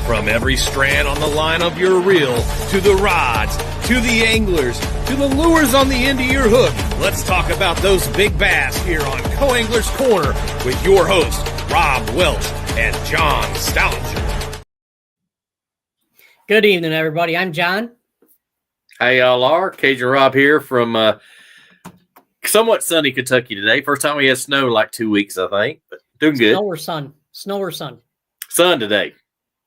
From every strand on the line of your reel, to the rods, to the anglers, to the lures on the end of your hook, let's talk about those big bass here on Co-Angler's Corner with your hosts, Rob Welch and John Stoudinger. Good evening, everybody. I'm John. Hey, y'all are. Cajun Rob here from somewhat sunny Kentucky today. First time we had snow in like 2 weeks, I think, but doing good. Snow or sun? Snow or sun? Sun today.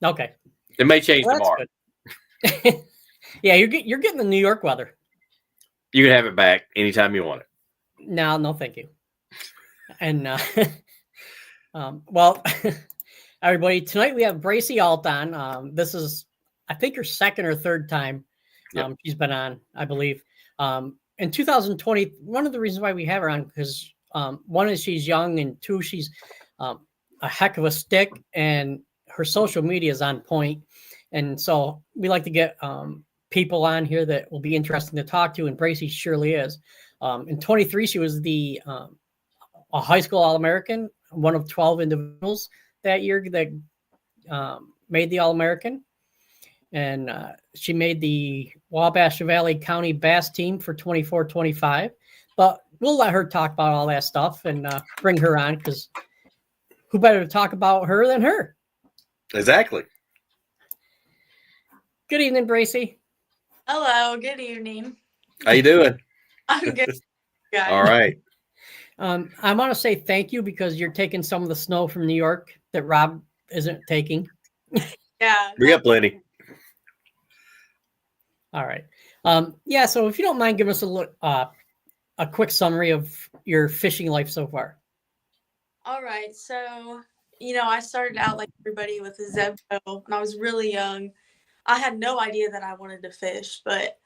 Okay. It may change tomorrow. Yeah, you're getting the New York weather. You can have it back anytime you want it. No, thank you. And well, everybody, tonight we have Braci Ault on. This is, I think, her second or third time she's been on, I believe. In 2020, one of the reasons why we have her on, because one is she's young, and two, she's a heck of a stick, and her social media is on point. And so we like to get people on here that will be interesting to talk to, and Braci surely is. In 23, she was a high school All-American, one of 12 individuals that year that made the All-American. And she made the Wabash Valley County Bass Team for 24-25. But we'll let her talk about all that stuff and bring her on, because who better to talk about her than her? Exactly. Good evening, Braci. Hello, good evening. How you doing? I'm good. Guys. All right. I want to say thank you, because you're taking some of the snow from New York that Rob isn't taking. Yeah. We got plenty. All right. Yeah, so if you don't mind, give us a quick summary of your fishing life so far. All right. So, I started out like everybody with a Zebco when I was really young. I had no idea that I wanted to fish, but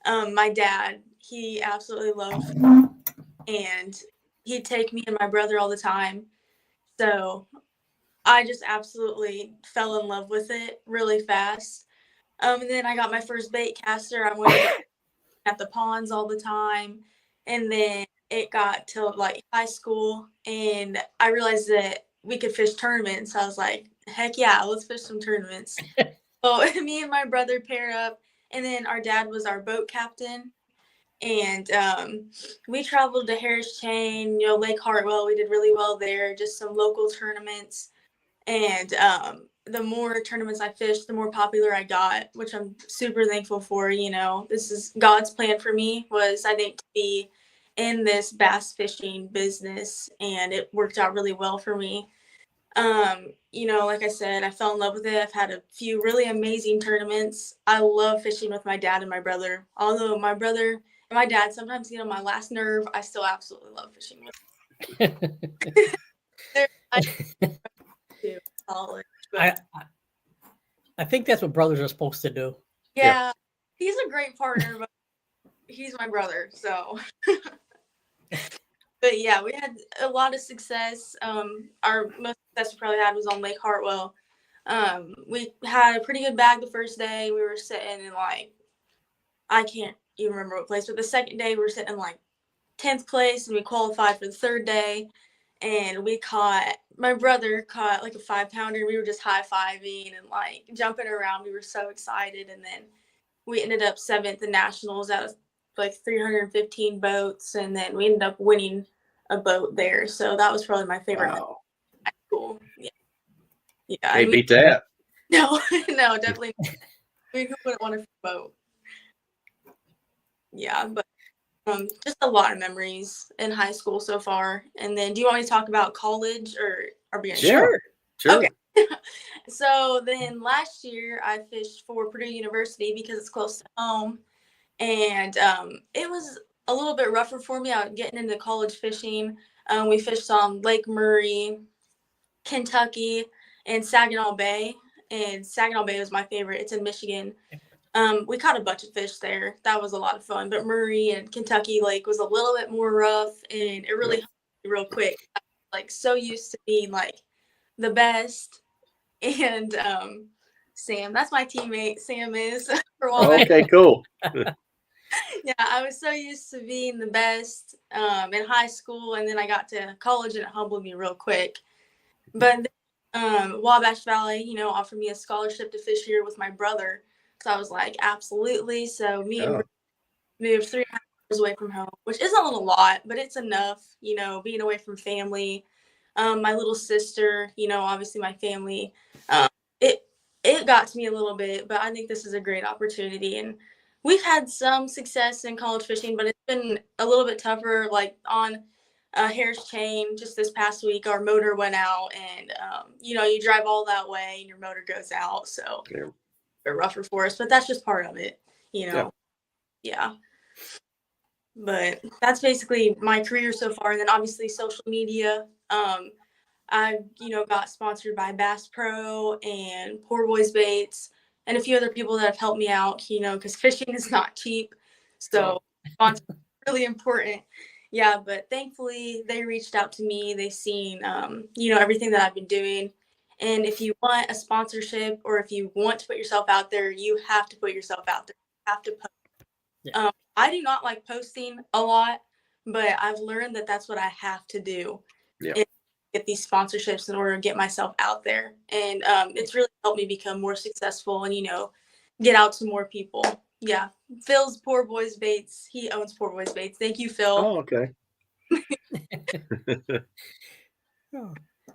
my dad, he absolutely loved fishing, and he'd take me and my brother all the time. So I just absolutely fell in love with it really fast. And then I got my first bait caster. I went at the ponds all the time. And then it got to like high school, and I realized that we could fish tournaments. I was like, heck yeah, let's fish some tournaments. So me and my brother pair up, and then our dad was our boat captain. And we traveled to Harris Chain, Lake Hartwell. We did really well there, just some local tournaments. And the more tournaments I fished, the more popular I got, which I'm super thankful for. This is God's plan for me, was, I think, to be in this bass fishing business, and it worked out really well for me. Like I said, I fell in love with it. I've had a few really amazing tournaments. I love fishing with my dad and my brother. Although my brother and my dad sometimes get on my last nerve, I still absolutely love fishing with them. I think that's what brothers are supposed to do. Yeah. He's a great partner, but he's my brother, so. But yeah, we had a lot of success. Our most success we probably had was on Lake Hartwell. We had a pretty good bag the first day. We were sitting in I can't even remember what place, but the second day we were sitting in 10th place, and we qualified for the third day. And my brother caught a 5-pounder. We were just high-fiving and jumping around. We were so excited. And then we ended up 7th in nationals out of 315 boats. And then we ended up winning a boat there. So that was probably my favorite. Wow. High school. Yeah. Hey, beat that. No, definitely not. Who wouldn't want a boat? Yeah, but just a lot of memories in high school so far. And then, do you want me to talk about college or being Sure. Okay. So then last year I fished for Purdue University because it's close to home. And it was a little bit rougher for me out getting into college fishing. We fished on Lake Murray, Kentucky, and Saginaw Bay. And Saginaw Bay was my favorite. It's in Michigan. We caught a bunch of fish there. That was a lot of fun. But Murray and Kentucky Lake was a little bit more rough, and it really helped me real quick. I was so used to being the best. And Sam, that's my teammate. Sam is for Wabash. Okay, cool. Yeah, I was so used to being the best in high school, and then I got to college, and it humbled me real quick. But Wabash Valley, offered me a scholarship to fish here with my brother. So I was like, absolutely. So me and moved 3.5 hours away from home, which isn't a lot, but it's enough, being away from family. My little sister, obviously my family. It it got to me a little bit, but I think this is a great opportunity. And we've had some success in college fishing, but it's been a little bit tougher. Like on Harris Chain, just this past week, our motor went out, and you drive all that way and your motor goes out, so a rougher for us. But that's just part of it, Yeah. But that's basically my career so far. And then obviously social media. I, got sponsored by Bass Pro and Poor Boys Baits and a few other people that have helped me out, because fishing is not cheap. So sponsors are really important. Yeah, but thankfully they reached out to me. They've seen, everything that I've been doing. And if you want a sponsorship or if you want to put yourself out there, you have to put yourself out there. You have to post. Yeah. I do not like posting a lot, but I've learned that that's what I have to do. Yeah. Get these sponsorships in order to get myself out there. And it's really helped me become more successful and, get out to more people. Yeah. Phil's Poor Boys Baits. He owns Poor Boys Baits. Thank you, Phil. Oh, okay.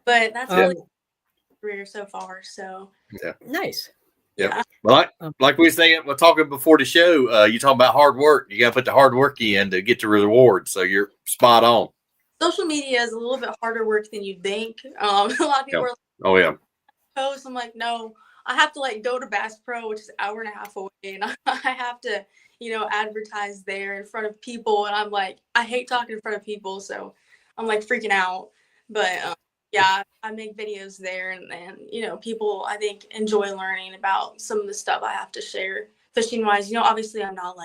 But that's really career so far. So nice. Yeah. Well, like we say, we're talking before the show, you talking about hard work. You got to put the hard work in to get the reward. So you're spot on. Social media is a little bit harder work than you think. A lot of people are like, post. I'm like, no, I have to go to Bass Pro, which is an hour and a half away, and I have to, advertise there in front of people. And I'm like, I hate talking in front of people, so I'm freaking out. But yeah, I make videos there, and people I think enjoy learning about some of the stuff I have to share fishing wise. Obviously I'm not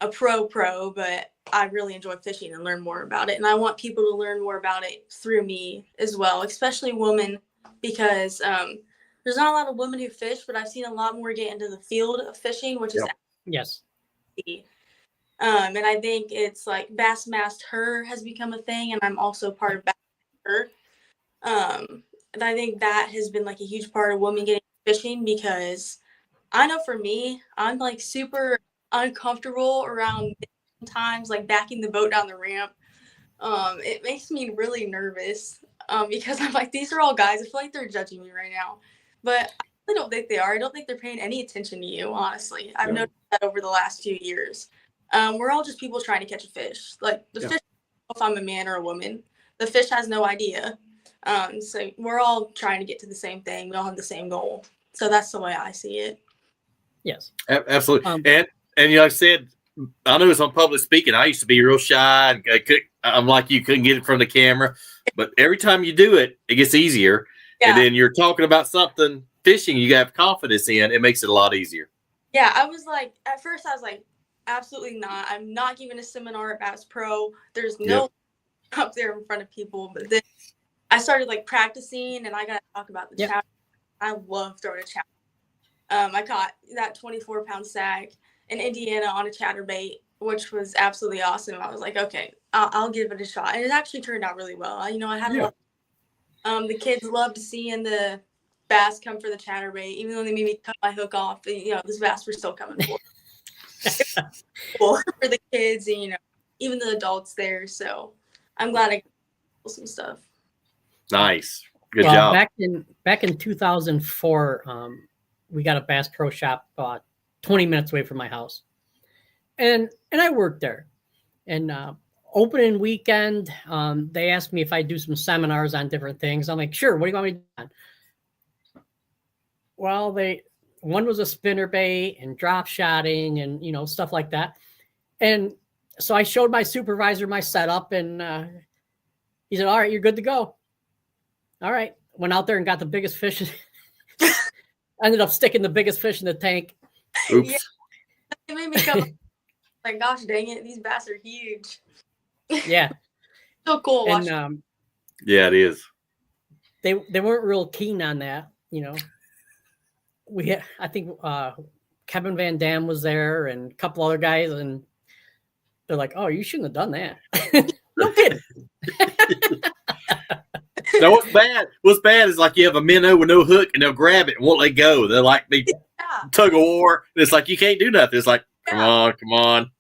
a pro, but I really enjoy fishing and learn more about it. And I want people to learn more about it through me as well, especially women, because there's not a lot of women who fish, but I've seen a lot more get into the field of fishing, which is yes. And I think it's Bass Mast Her has become a thing, and I'm also part of Bass Her. And I think that has been a huge part of women getting fishing, because I know for me, I'm super uncomfortable around times, backing the boat down the ramp. It makes me really nervous because I'm these are all guys. I feel like they're judging me right now, but I really don't think they are. I don't think they're paying any attention to you, honestly. I've noticed that over the last few years. We're all just people trying to catch a fish. The fish, if I'm a man or a woman, the fish has no idea. So we're all trying to get to the same thing. We all have the same goal. So that's the way I see it. Yes, absolutely. And like I said, I know it's on public speaking. I used to be real shy. And I'm like you, couldn't get it from the camera. But every time you do it, it gets easier. Yeah. And then you're talking about something fishing you have confidence in. It makes it a lot easier. Yeah, I was at first I was absolutely not. I'm not giving a seminar at Bass Pro. There's no up there in front of people. But then I started practicing, and I got to talk about the challenge. I love throwing a challenge. I caught that 24-pound sag in Indiana on a chatterbait, which was absolutely awesome. I was like, okay, I'll give it a shot. And it actually turned out really well. I had a lot. The kids loved seeing the bass come for the chatterbait, even though they made me cut my hook off. This bass were still coming for for the kids and, even the adults there. So I'm glad I got some stuff. Nice. Good job. Back in 2004, we got a Bass Pro Shop 20 minutes away from my house. And I worked there. And opening weekend, they asked me if I'd do some seminars on different things. I'm like, sure, what do you want me to do on? Well, one was a spinnerbait and drop shotting and, stuff like that. And so I showed my supervisor my setup, and he said, all right, you're good to go. All right. Went out there and got the biggest fish. Ended up sticking the biggest fish in the tank. Oops. Yeah. It made me go, gosh dang it, these bass are huge. Yeah. So cool. And, yeah, it is. They weren't real keen on that, I think Kevin Van Dam was there and a couple other guys, and they're like, oh, you shouldn't have done that. No kidding. Now, what's bad? What's bad is like you have a minnow with no hook, and they'll grab it and won't let go. They're like they tug of war. And it's like you can't do nothing. It's like, come on.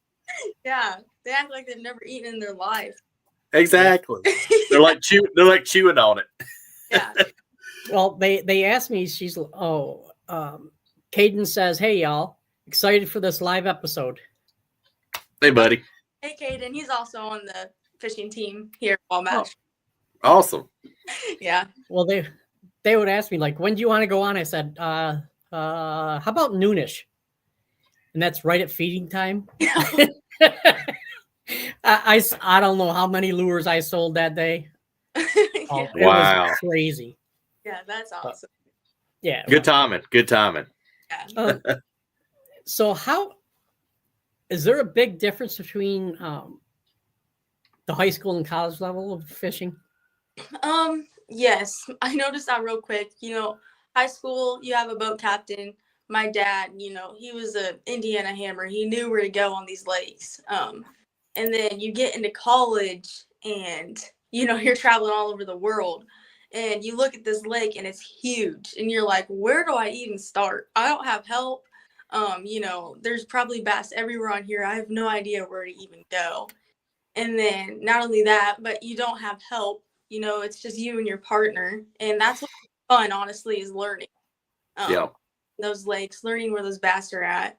Yeah, they act like they've never eaten in their life. Exactly. They're like chewing on it. Yeah. Well, they asked me. Caden says, "Hey y'all, excited for this live episode." Hey, buddy. Hey, Caden. He's also on the fishing team here at Wabash. Oh, awesome. Yeah. Well, they would ask me like, "When do you want to go on?" I said, "How about noonish?" And that's right at feeding time. I don't know how many lures I sold that day. Yeah. It was crazy. Yeah, that's awesome. Yeah. Good timing. Yeah. So is there a big difference between the high school and college level of fishing? Yes, I noticed that real quick. High school, you have a boat captain. My dad, he was a Indiana hammer. He knew where to go on these lakes. And then you get into college and, you're traveling all over the world and you look at this lake and it's huge and you're like, where do I even start? I don't have help. There's probably bass everywhere on here. I have no idea where to even go. And then not only that, but you don't have help. It's just you and your partner. And that's what's fun, honestly, is learning. Those lakes, learning where those bass are at.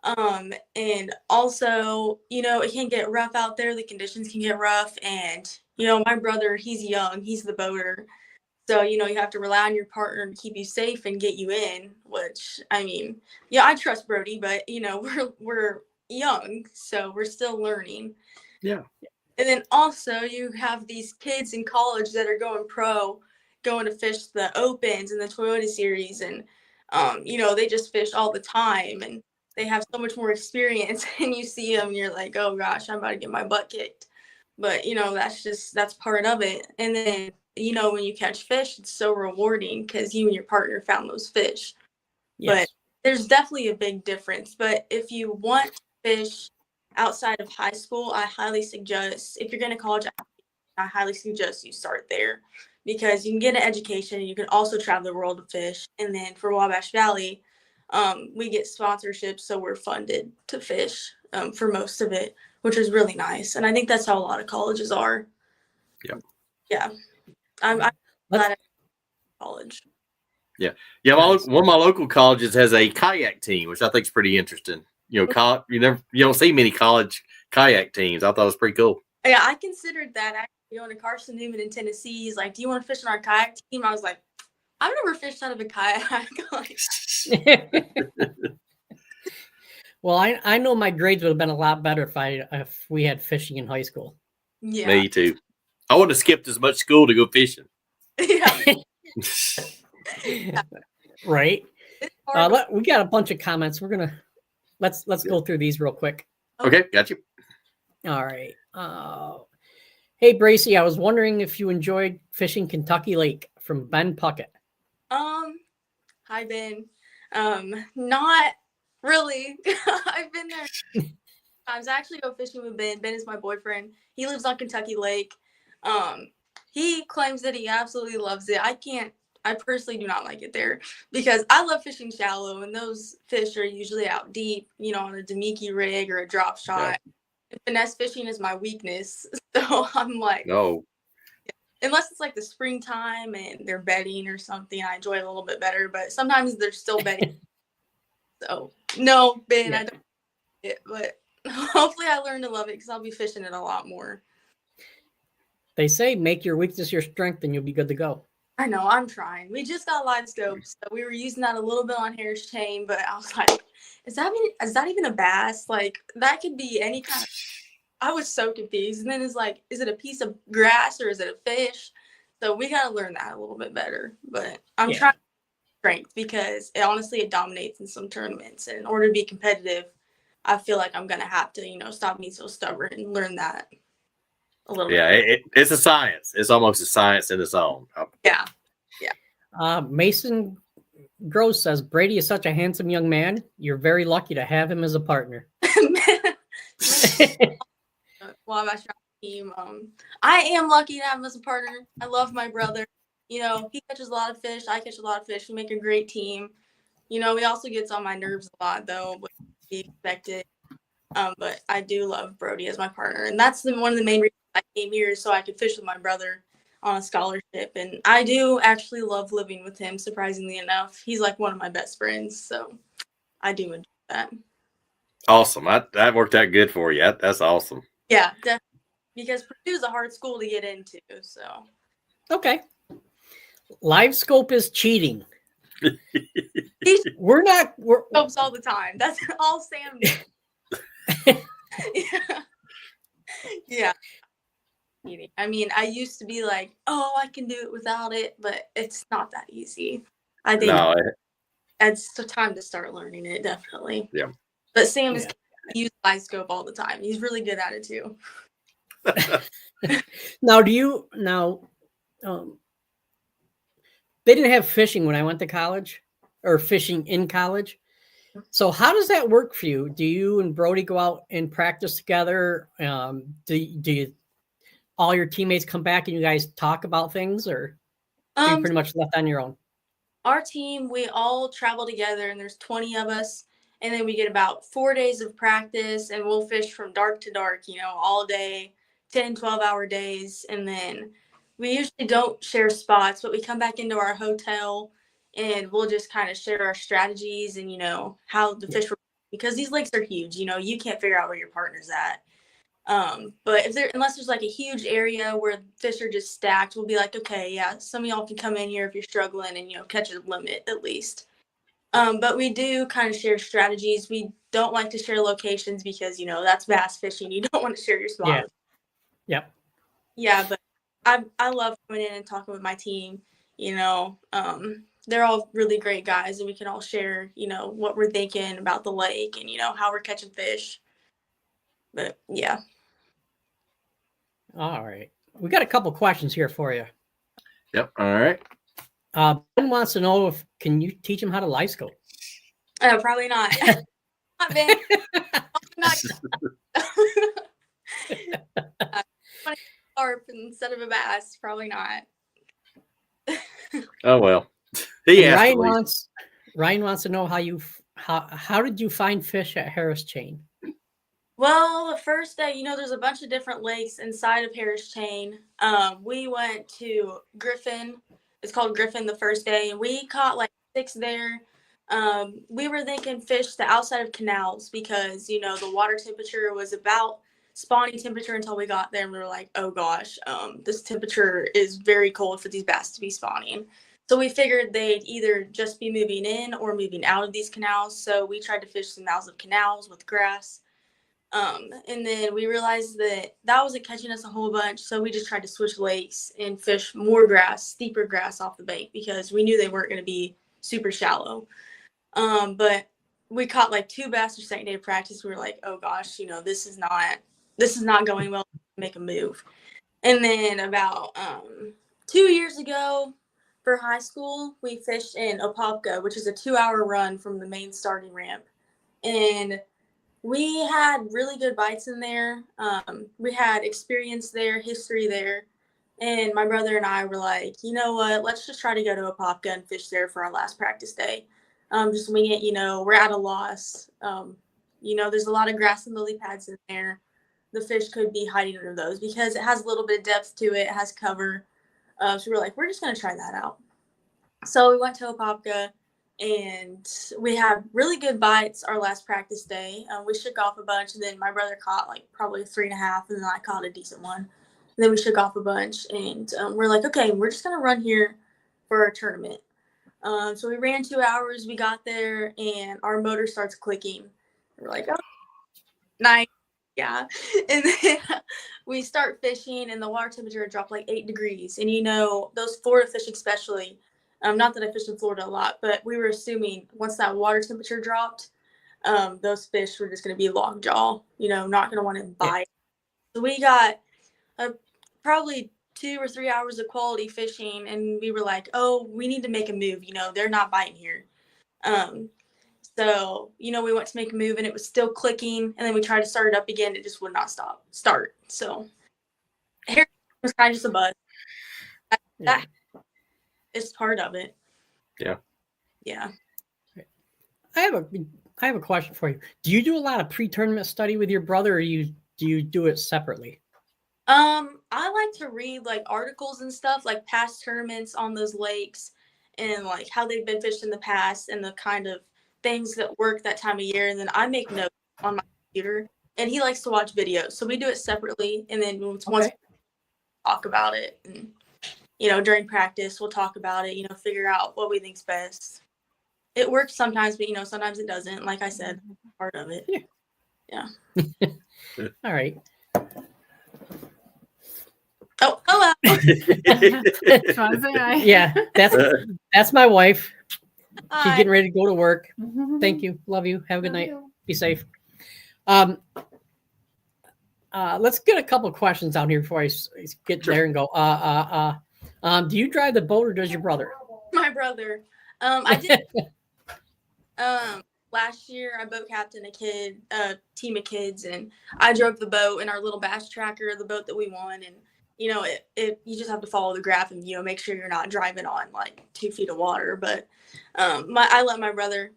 And also, it can get rough out there. The conditions can get rough. And, my brother, he's young. He's the boater. So, you have to rely on your partner to keep you safe and get you in, which, I trust Brody, but, we're young, so we're still learning. Yeah. And then also you have these kids in college that are going pro, going to fish the Opens and the Toyota Series. And, they just fish all the time and they have so much more experience. And you see them and you're like, oh, gosh, I'm about to get my butt kicked. But, that's part of it. And then, when you catch fish, it's so rewarding because you and your partner found those fish. Yes. But there's definitely a big difference. But if you want to fish outside of high school, I highly suggest, if you're going to college, I highly suggest you start there because you can get an education. You can also travel the world to fish. And then for Wabash Valley, we get sponsorships, so we're funded to fish for most of it, which is really nice. And I think that's how a lot of colleges are. Yeah. Yeah. I'm glad I college. Yeah. Yeah. One of my local colleges has a kayak team, which I think is pretty interesting. You don't see many college kayak teams. I thought it was pretty cool. Yeah, I considered that actually going to Carson Newman in Tennessee. He's like, do you want to fish on our kayak team? I was like, I've never fished out of a kayak. Well, I know my grades would have been a lot better if we had fishing in high school. Yeah. Me too. I would have skipped as much school to go fishing. Yeah. Right. We got a bunch of comments. We're gonna let's go through these real quick. Okay, got you. All right. Hey Braci, I was wondering if you enjoyed fishing Kentucky Lake, from Ben Puckett. Hi Ben. Not really. I've been there. I was actually go fishing with Ben. Ben is my boyfriend. He lives on Kentucky Lake. He claims that he absolutely loves it. I personally do not like it there because I love fishing shallow and those fish are usually out deep, on a Demiki rig or a drop shot. Yeah. Finesse fishing is my weakness. So I'm like, no. Unless it's like the springtime and they're bedding or something, I enjoy it a little bit better, but sometimes they're still bedding. So no, Ben, I don't like it, but hopefully I learn to love it because I'll be fishing it a lot more. They say make your weakness your strength and you'll be good to go. I know, I'm trying. We just got live scopes, so we were using that a little bit on Harris chain, but I was like, is that even a bass? Like, that could be any kind of... I was so confused. And then it's like, is it a piece of grass or is it a fish? So we got to learn that a little bit better. But I'm trying to strength because it dominates in some tournaments. And in order to be competitive, I feel like I'm going to have to, stop being so stubborn and learn that a little bit. Yeah, it's a science. It's almost a science in its own. Yeah. Mason Gross says, Brady is such a handsome young man. You're very lucky to have him as a partner. Well, team. I am lucky to have him as a partner. I love my brother. You know, he catches a lot of fish. I catch a lot of fish. We make a great team. You know, he also gets on my nerves a lot, though, but be expected. But I do love Brody as my partner, and that's one of the main reasons I came here is so I could fish with my brother on a scholarship. And I do actually love living with him. Surprisingly enough, he's like one of my best friends, so I do enjoy that. Awesome. That worked out good for you. That's awesome. Yeah, definitely. Because Purdue's a hard school to get into. So Okay. Live scope is cheating. We're scopes all the time. That's all Sam does. Yeah. I mean, I used to be like, oh, I can do it without it, but it's not that easy. I think it's the time to start learning it, definitely. Yeah. But Sam is use live scope all the time. He's really good at it too. Now, they didn't have fishing when I went to college, or fishing in college. So how does that work for you? Do you and Brody go out and practice together? Do you all your teammates come back and you guys talk about things, or are you pretty much left on your own? Our team, we all travel together, and there's 20 of us, and then we get about 4 days of practice, and we'll fish from dark to dark, you know, all day, 10, 12-hour days, and then we usually don't share spots, but we come back into our hotel, and we'll just kind of share our strategies and, you know, how the fish were, because these lakes are huge, you know, you can't figure out where your partner's at. But unless there's like a huge area where fish are just stacked, we'll be like, okay, yeah, some of y'all can come in here if you're struggling and, you know, catch a limit at least. But we do kind of share strategies. We don't like to share locations because, you know, that's bass fishing. You don't want to share your spot. Yep. Yeah, but I love coming in and talking with my team. You know, they're all really great guys, and we can all share, you know, what we're thinking about the lake and, you know, how we're catching fish. But yeah. All right. We got a couple questions here for you. Yep. All right. Ben wants to know can you teach him how to live scope? Probably not. Not Ben. Not. Carp instead of a bass. Probably not. Oh well. Ryan wants to know how did you find fish at Harris Chain? Well, the first day, you know, there's a bunch of different lakes inside of Harris Chain. We went to Griffin. It's called Griffin the first day, and we caught like 6 there. We were thinking fish the outside of canals because, you know, the water temperature was about spawning temperature until we got there, and we were like, oh gosh, this temperature is very cold for these bass to be spawning. So we figured they'd either just be moving in or moving out of these canals. So we tried to fish the mouths of canals with grass. And then we realized that wasn't catching us a whole bunch. So we just tried to switch lakes and fish more grass, steeper grass off the bank because we knew they weren't going to be super shallow. But we caught like 2 bass or second day of practice. We were like, oh gosh, you know, this is not going well. Make a move. And then about 2 years ago for high school, we fished in Apopka, which is a 2-hour run from the main starting ramp. And we had really good bites in there. We had experience there, history there. And my brother and I were like, you know what, let's just try to go to Apopka and fish there for our last practice day. Just wing it, you know, we're at a loss. You know, there's a lot of grass and lily pads in there. The fish could be hiding under those because it has a little bit of depth to it. It has cover. So we were like, we're just going to try that out. So we went to Apopka. And we had really good bites our last practice day. We shook off a bunch, and then my brother caught like probably 3.5, and then I caught a decent one. And then we shook off a bunch, and we're like, okay, we're just gonna run here for our tournament. So we ran 2 hours. We got there, and our motor starts clicking. We're like, oh, nice, yeah. And then we start fishing, and the water temperature dropped like 8 degrees. And you know, those Florida fish especially. Not that I fished in Florida a lot, but we were assuming once that water temperature dropped, those fish were just going to be lockjaw, you know, not going to want to bite. So we got probably 2 or 3 hours of quality fishing, and we were like, oh, we need to make a move. You know, they're not biting here. So, you know, we went to make a move, and it was still clicking, and then we tried to start it up again. It just would not start. So hair was kind of just a buzz. Yeah. It's part of it. Yeah. Yeah. I have a question for you. Do you do a lot of pre-tournament study with your brother, or do you do it separately? I like to read like articles and stuff, like past tournaments on those lakes and like how they've been fished in the past and the kind of things that work that time of year. And then I make notes on my computer, and he likes to watch videos. So we do it separately, and then once we talk about it, and during practice we'll talk about it, figure out what we think's best. It works sometimes, but sometimes it doesn't. Like I said, part of it. Yeah. All right. Oh, hello. Yeah, that's my wife. Hi. She's getting ready to go to work. Thank you. Love you. Have a good night. Be safe. Let's get a couple of questions out here before I get there and go. Do you drive the boat, or does your brother? My brother. I did. Last year I boat captained a team of kids, and I drove the boat in our little bass tracker, the boat that we won. And you just have to follow the graph and make sure you're not driving on like 2 feet of water. But I let my brother.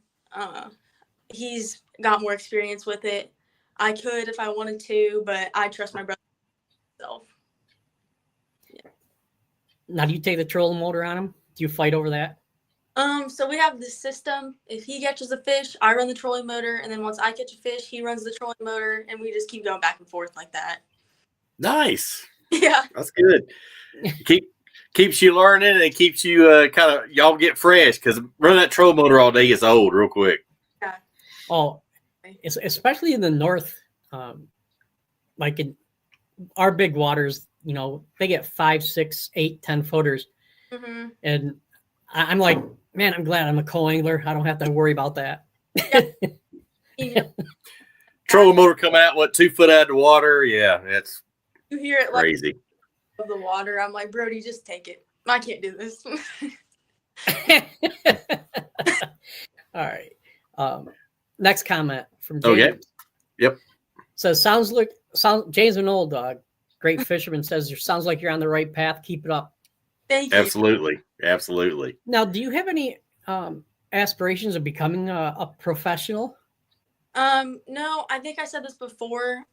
He's got more experience with it. I could if I wanted to, but I trust my brother himself. Yeah. Now, do you take the trolling motor on him? Do you fight over that? So we have this system. If he catches a fish, I run the trolling motor, and then once I catch a fish, he runs the trolling motor, and we just keep going back and forth like that. Nice. Yeah. That's good. Keeps you learning, and it keeps you kind of y'all get fresh, because running that trolling motor all day gets old real quick. Yeah. Oh, especially in the north, like in our big waters, they get 5, 6, 8, 10 footers. Mm-hmm. And I'm like, man, I'm glad I'm a co-angler. I don't have to worry about that. Yeah. Trolling motor coming out, 2 foot out of the water? Yeah, that's you hear it crazy. Of the water. I'm like, Brody, just take it. I can't do this. All right. Next comment from James. Okay. Yep. So James an old dog, great fisherman, says sounds like you're on the right path. Keep it up. Thank you. Absolutely. Now, do you have any aspirations of becoming a professional? No, I think I said this before.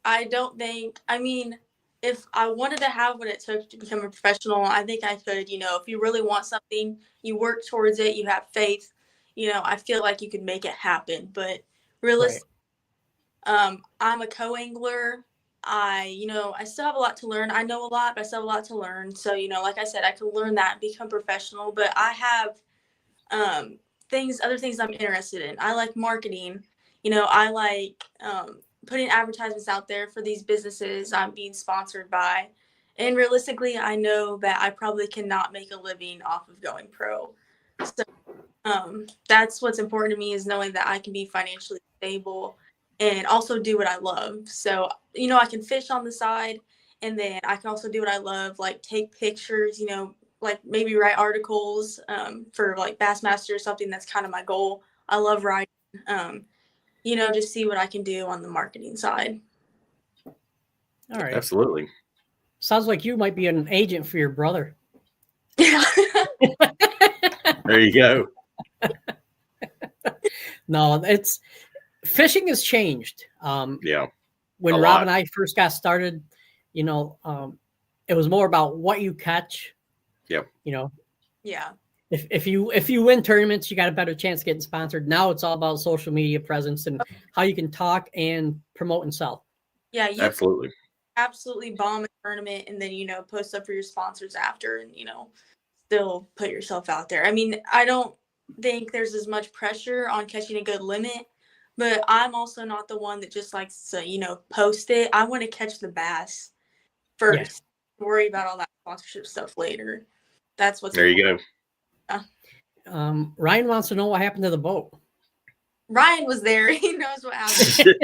If I wanted to have what it took to become a professional, I think I could. If you really want something, you work towards it, you have faith, I feel like you could make it happen. But realistically, I'm a co-angler. I still have a lot to learn. I know a lot, but I still have a lot to learn. So, like I said, I could learn that and become professional. But I have other things I'm interested in. I like marketing. I like putting advertisements out there for these businesses I'm being sponsored by. And realistically, I know that I probably cannot make a living off of going pro. So that's what's important to me, is knowing that I can be financially stable and also do what I love. So, I can fish on the side, and then I can also do what I love, like take pictures, like maybe write articles for like Bassmaster or something. That's kind of my goal. I love writing, just see what I can do on the marketing side. All right. Absolutely. Sounds like you might be an agent for your brother. Yeah. There you go. No, fishing has changed. Yeah. When Rob and I first got started, it was more about what you catch. Yep. Yeah. If you win tournaments, you got a better chance of getting sponsored. Now it's all about social media presence and how you can talk and promote and sell. Yeah, you absolutely bomb a tournament, and then post up for your sponsors after, and still put yourself out there. I mean, I don't think there's as much pressure on catching a good limit, but I'm also not the one that just likes to post it. I want to catch the bass first. Yeah. Worry about all that sponsorship stuff later. That's what's there. important. You go. Ryan wants to know what happened to the boat. Ryan was there. He knows what happened.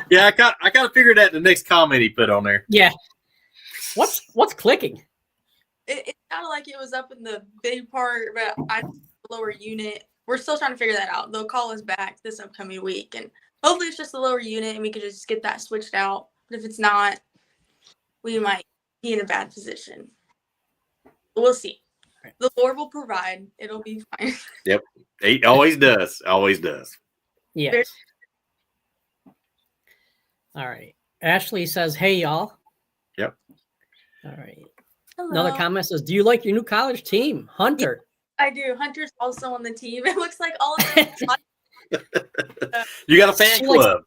Yeah, I kind of figured that in the next comment he put on there. Yeah. What's clicking? It sounded like it was up in the big part, but the lower unit. We're still trying to figure that out. They'll call us back this upcoming week, and hopefully it's just the lower unit, and we can just get that switched out. But if it's not, we might be in a bad position. We'll see. The Lord will provide. It'll be fine. Yep. He always does. Always does. Yes. All right. Ashley says, hey, y'all. Yep. All right. Hello. Another comment says, do you like your new college team, Hunter? I do. Hunter's also on the team. It looks like all of them. You got a fan club.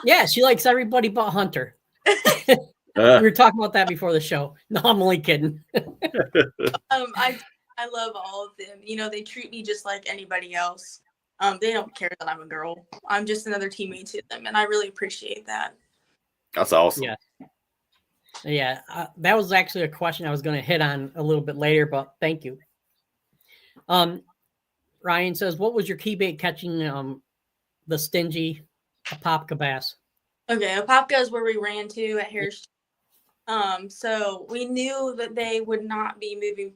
Yeah, she likes everybody but Hunter. We were talking about that before the show. No, I'm only kidding. I love all of them. You know, they treat me just like anybody else. They don't care that I'm a girl. I'm just another teammate to them, and I really appreciate that. That's awesome. Yeah. Yeah, that was actually a question I was going to hit on a little bit later, but thank you. Ryan says, what was your key bait catching the stingy Apopka bass? Okay, Apopka is where we ran to at Harris. So we knew that they would not be moving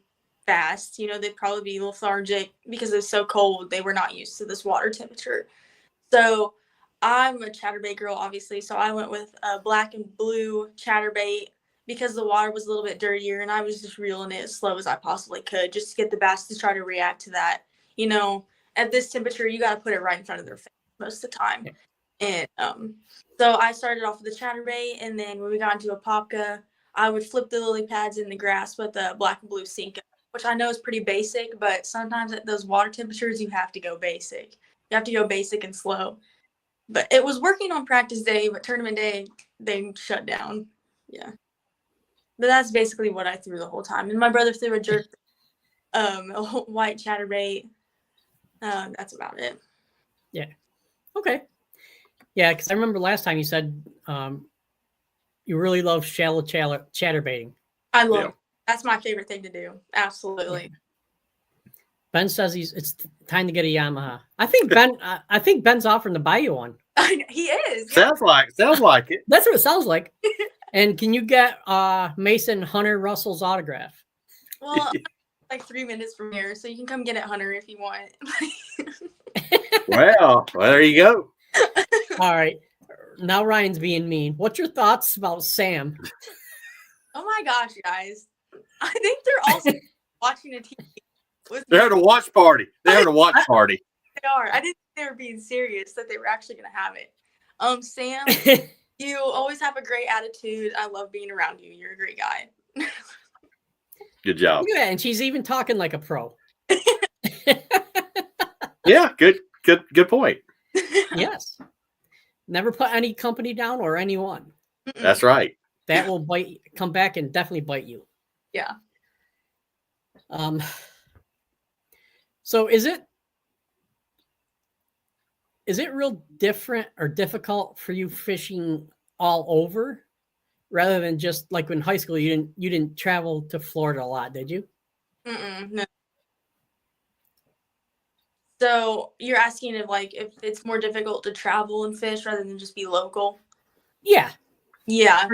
fast. You know, they'd probably be lethargic because it's so cold. They were not used to this water temperature. So I'm a chatterbait girl, obviously. So I went with a black and blue chatterbait because the water was a little bit dirtier, and I was just reeling it as slow as I possibly could just to get the bass to try to react to that. You know, at this temperature, you got to put it right in front of their face most of the time. And so I started off with the chatterbait, and then when we got into Apopka, I would flip the lily pads in the grass with a black and blue Cinco, which I know is pretty basic, but sometimes at those water temperatures, you have to go basic. You have to go basic and slow. But it was working on practice day, but tournament day, they shut down. Yeah. But that's basically what I threw the whole time. And my brother threw a jerk, a white chatterbait. That's about it. Yeah. Okay. Yeah, because I remember last time you said you really love shallow chatterbaiting. I love it. That's my favorite thing to do. Absolutely. Yeah. Ben says it's time to get a Yamaha. I think Ben's offering to buy you one. He is. Sounds like it. That's what it sounds like. And can you get Mason Hunter Russell's autograph? Well, like 3 minutes from here, so you can come get it, Hunter, if you want. Well, there you go. All right. Now Ryan's being mean. What's your thoughts about Sam? Oh my gosh, guys. I think they're also watching a TV. They're having a watch party. They are. I didn't think they were being serious, that they were actually going to have it. Sam, you always have a great attitude. I love being around you. You're a great guy. Good job. Yeah, and she's even talking like a pro. Yeah, good point. Yes. Never put any company down or anyone. That's right. That will come back and definitely bite you. Yeah. So is it real different or difficult for you fishing all over rather than just like in high school you didn't travel to Florida a lot, did you? No. So you're asking if it's more difficult to travel and fish rather than just be local? Yeah. Yeah.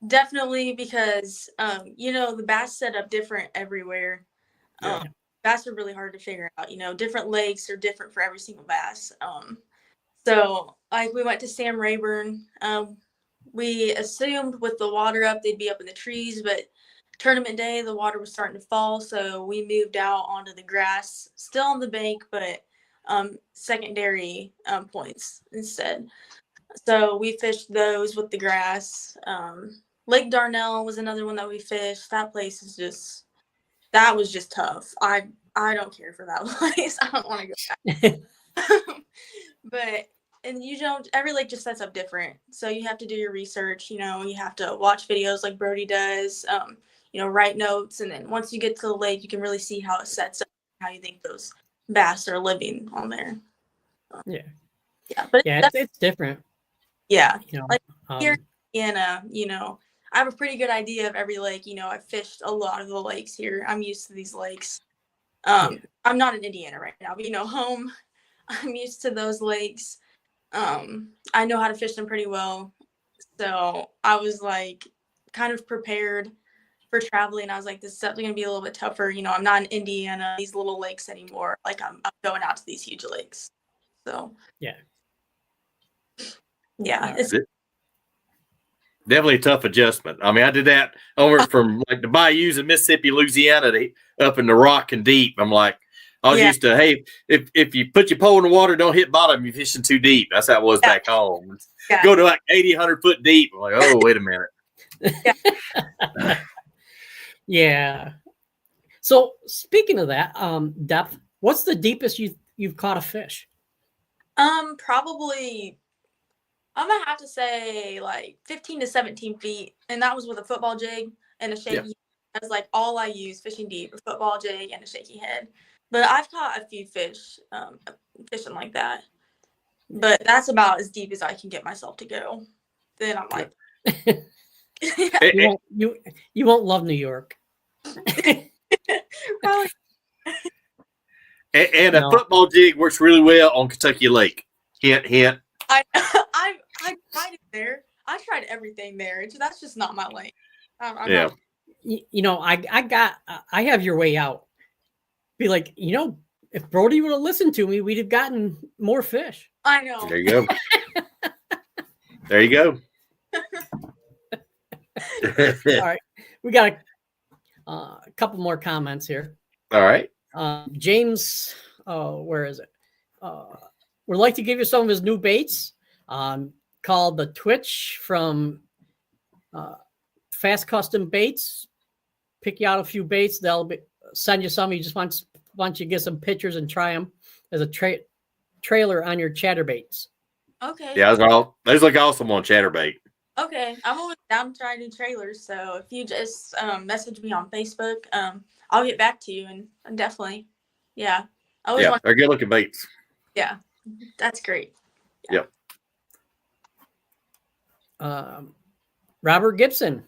Definitely, because the bass set up different everywhere. Yeah. Bass are really hard to figure out. Different lakes are different for every single bass. So like we went to Sam Rayburn. We assumed with the water up they'd be up in the trees, but tournament day the water was starting to fall, so we moved out onto the grass, still on the bank, but secondary points instead. So we fished those with the grass. Lake Darnell was another one that we fished. That place is that was just tough. I don't care for that place. I don't want to go back. But every lake just sets up different. So you have to do your research, you have to watch videos like Brody does, write notes. And then once you get to the lake, you can really see how it sets up, how you think those bass are living on there. Yeah. Yeah. But it's different. Yeah. Like here in I have a pretty good idea of every lake. I've fished a lot of the lakes here. I'm used to these lakes. I'm not in Indiana right now, but home, I'm used to those lakes. I know how to fish them pretty well. So I was like kind of prepared for traveling. I was like, this is definitely going to be a little bit tougher. I'm not in Indiana, these little lakes anymore. Like I'm going out to these huge lakes. So yeah. Yeah. Definitely a tough adjustment. I mean, I did that over from like the bayous in Mississippi, Louisiana, up in the rock and deep. I'm like, I was used to, hey, if you put your pole in the water, don't hit bottom, you're fishing too deep. That's how it was back home. Go to like 80, 100 foot deep. I'm like, oh, wait a minute. Yeah. So speaking of that, depth, what's the deepest you've caught a fish? Probably, I'm gonna have to say like 15 to 17 feet, and that was with a football jig and a shaky. That's like all I use fishing deep: a football jig and a shaky head. But I've caught a few fish fishing like that. But that's about as deep as I can get myself to go. Then I'm like, you won't love New York. Probably. And a football jig works really well on Kentucky Lake. Hint, hint. I tried it there. I tried everything there. That's just not my lane. Yeah. I have your way out. Be like, if Brody would have listened to me, we'd have gotten more fish. I know. There you go. There you go. All right. We got a couple more comments here. All right. James, where is it? Would like to give you some of his new baits called the Twitch from Fast Custom Baits. Pick you out a few baits. They'll send you some. He just wants you to get some pictures and try them as a trailer on your chatterbaits. Okay. Yeah, those look awesome on chatterbait. Okay. I'm always down to try new trailers. So if you just message me on Facebook, I'll get back to you and definitely, yeah. They're good looking baits. Yeah, that's great. Yeah. Robert Gibson,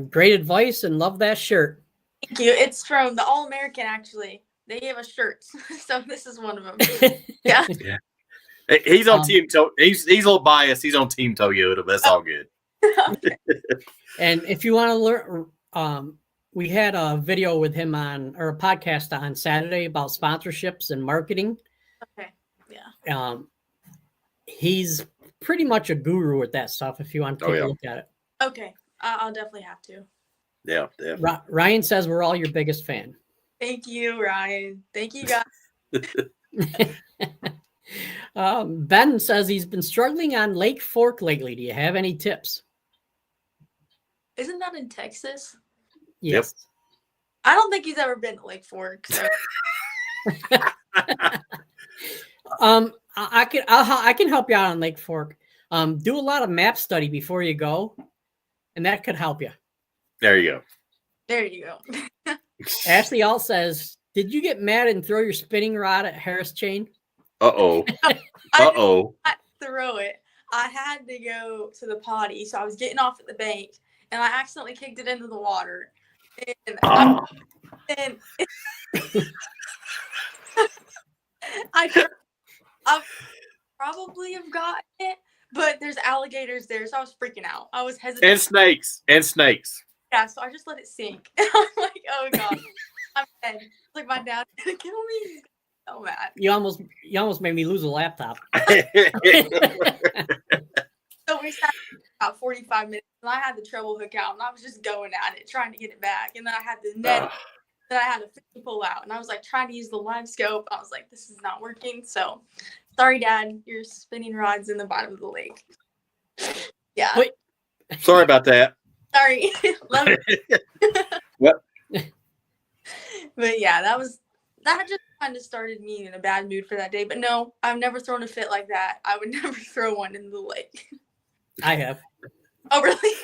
great advice and love that shirt. Thank you. It's from the All American, actually. They gave us shirts, so this is one of them. Yeah. He's on team. He's a little biased. He's on Team Toyota, but that's all good. Okay. And if you want to learn, we had a video with him or a podcast on Saturday about sponsorships and marketing. Okay. Yeah. He's pretty much a guru with that stuff. If you want to take a look at it. Okay. I'll definitely have to. Yeah. Ryan says we're all your biggest fan. Thank you, Ryan. Thank you, guys. Ben says he's been struggling on Lake Fork lately. Do you have any tips? Isn't that in Texas? Yes. Yep. I don't think he's ever been to Lake Fork. So. I can help you out on Lake Fork. Do a lot of map study before you go, and that could help you. There you go. There you go. Ashley Ault says, did you get mad and throw your spinning rod at Harris Chain? Uh-oh. I did not throw it. I had to go to the potty, so I was getting off at the bank, and I accidentally kicked it into the water. And I probably have gotten it, but there's alligators there, so I was freaking out. I was hesitant. And snakes. Yeah, so I just let it sink. And I'm like, oh god, I'm dead. It's like my dad's gonna kill me. He's so mad. You almost made me lose a laptop. So we sat about 45 minutes, and I had the treble hook out, and I was just going at it, trying to get it back. And then I had the net that I had to pull out, and I was like trying to use the live scope. I was like, this is not working. So sorry, Dad, your spinning rod's in the bottom of the lake. Yeah. Wait. Sorry about that. Sorry. Love it. Yep. But yeah, that just kind of started me in a bad mood for that day. But no, I've never thrown a fit like that. I would never throw one in the lake. I have. Oh, really?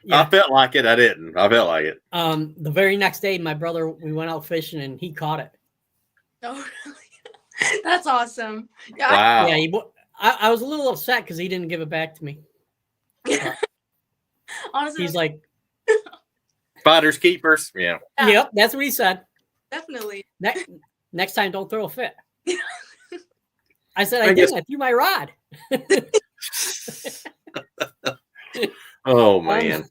Yeah. I felt like it. I didn't. I felt like it. The very next day, my brother, we went out fishing and he caught it. Oh, really? That's awesome. Yeah. Wow. Yeah. I was a little upset because he didn't give it back to me. Honestly, He's like, Finders keepers. Yeah. yep, that's what he said. Definitely. Next time, don't throw a fit. I said, I didn't. I threw my rod. Oh, man.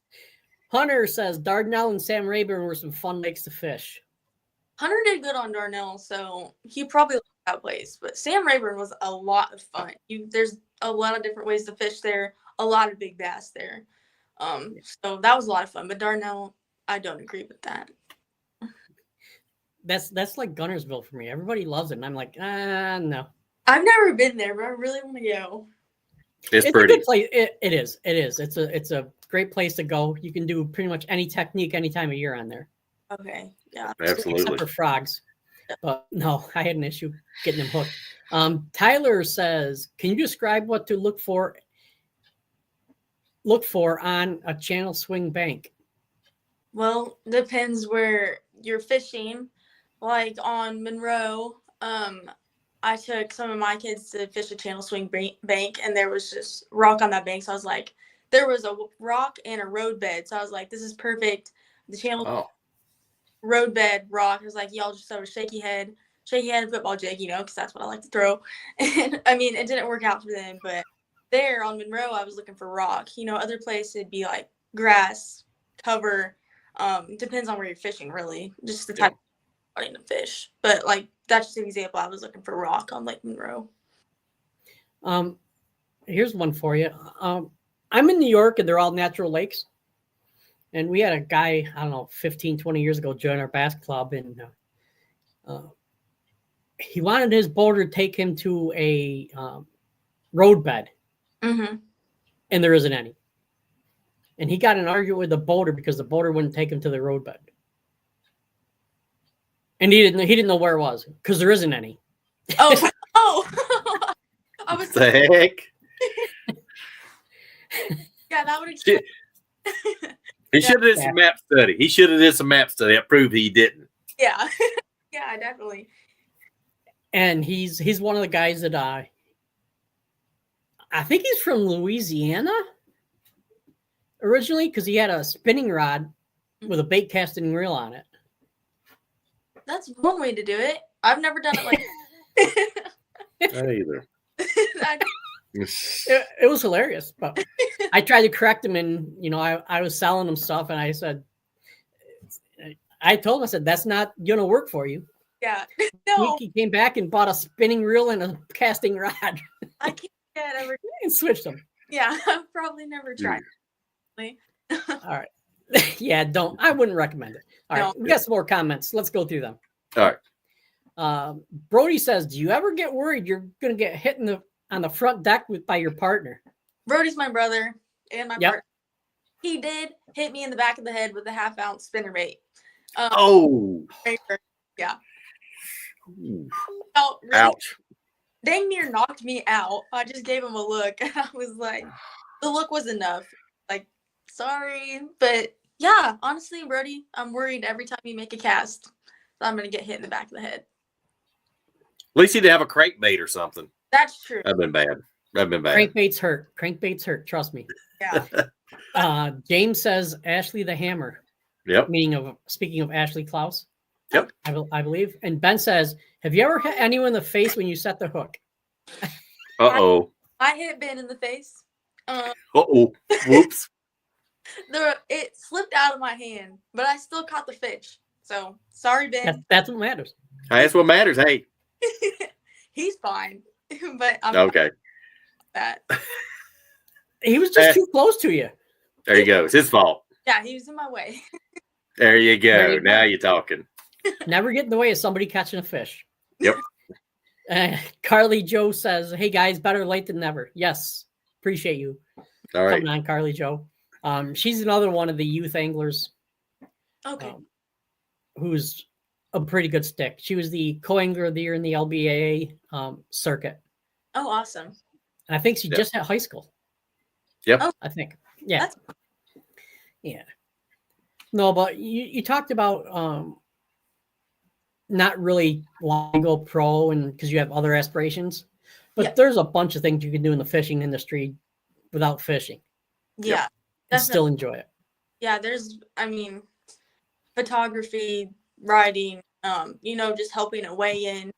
Hunter says Dardanelle and Sam Rayburn were some fun lakes to fish. Hunter did good on Darnell, so he probably liked that place. But Sam Rayburn was a lot of fun. There's a lot of different ways to fish there, a lot of big bass there. So that was a lot of fun. But Darnell, I don't agree with that. That's like Gunnersville for me. Everybody loves it, and I'm like, no. I've never been there, but I really want to go. It's a pretty. good place. It is. It's a great place to go. You can do pretty much any technique any time of year on there. Okay. Yeah. Absolutely. Except for frogs. But no, I had an issue getting them hooked. Tyler says, can you describe what to look for on a channel swing bank? Well, depends where you're fishing. Like on Monroe, I took some of my kids to fish a channel swing bank, and there was just rock on that bank. So I was like, there was a rock and a road bed. So I was like, this is perfect. The channel road bed rock. I was like, y'all just throw a shaky head football jig, because that's what I like to throw. And I mean, it didn't work out for them, but there on Monroe, I was looking for rock. Other places it'd be like grass, cover. Depends on where you're fishing, really. Just the type of wanting to fish. But like that's just an example. I was looking for rock on Lake Monroe. Here's one for you. I'm in New York, and they're all natural lakes. And we had a guy, I don't know, 15, 20 years ago join our bass club, and he wanted his boater to take him to a road bed, and there isn't any. And he got in an argument with the boater because the boater wouldn't take him to the road bed. And he didn't know where it was because there isn't any. Oh. I was the heck. Yeah, that would explain. He should have did some map study. He should have did some map study. That proved he didn't. Yeah. Yeah, definitely. And he's one of the guys that I think he's from Louisiana originally, because he had a spinning rod with a bait casting reel on it. That's one way to do it. I've never done it like Not either. It was hilarious, but I tried to correct him, and I was selling him stuff, and I told him, I said, that's not gonna work for you. Yeah. No. He came back and bought a spinning reel and a casting rod. I can't get ever and switched them. Yeah, I've probably never tried. All right. Yeah, I wouldn't recommend it. All right, we got some more comments. Let's go through them. All right. Brody says, do you ever get worried you're gonna get hit on the front deck by your partner? Brody's my brother and my partner. He did hit me in the back of the head with a 1/2 ounce spinnerbait. Yeah. Really, ouch. Dang near knocked me out. I just gave him a look, and I was like, the look was enough. Like, sorry, but yeah, honestly, Brody, I'm worried every time you make a cast that I'm gonna get hit in the back of the head. At least he'd have a crankbait or something. That's true. That'd been bad. Crankbaits hurt. Crankbaits hurt. Trust me. Yeah. James says Ashley the Hammer. Yep. Speaking of Ashley Klaus. Yep. I believe. And Ben says, have you ever hit anyone in the face when you set the hook? Uh-oh. I hit Ben in the face. Uh-oh. Whoops. It slipped out of my hand, but I still caught the fish. So sorry, Ben. That's what matters. That's what matters. Hey. He's fine. But I'm okay. That. He was just too close to you. There you go. It's his fault. Yeah, he was in my way. There you go. Now you're talking. Never get in the way of somebody catching a fish. Yep. Carly Joe says, hey guys, better late than never. Yes. Appreciate you. All right. Coming on, Carly Joe. She's another one of the youth anglers. Okay. Who's a pretty good stick. She was the co-angler of the year in the LBAA circuit. Oh, awesome. And I think she just had high school. Yep. Oh, I think. Yeah. Yeah. No, but you talked about not really wanting to go pro and because you have other aspirations. But there's a bunch of things you can do in the fishing industry without fishing. Yeah. And still enjoy it. Yeah, photography, writing, just helping it weigh in.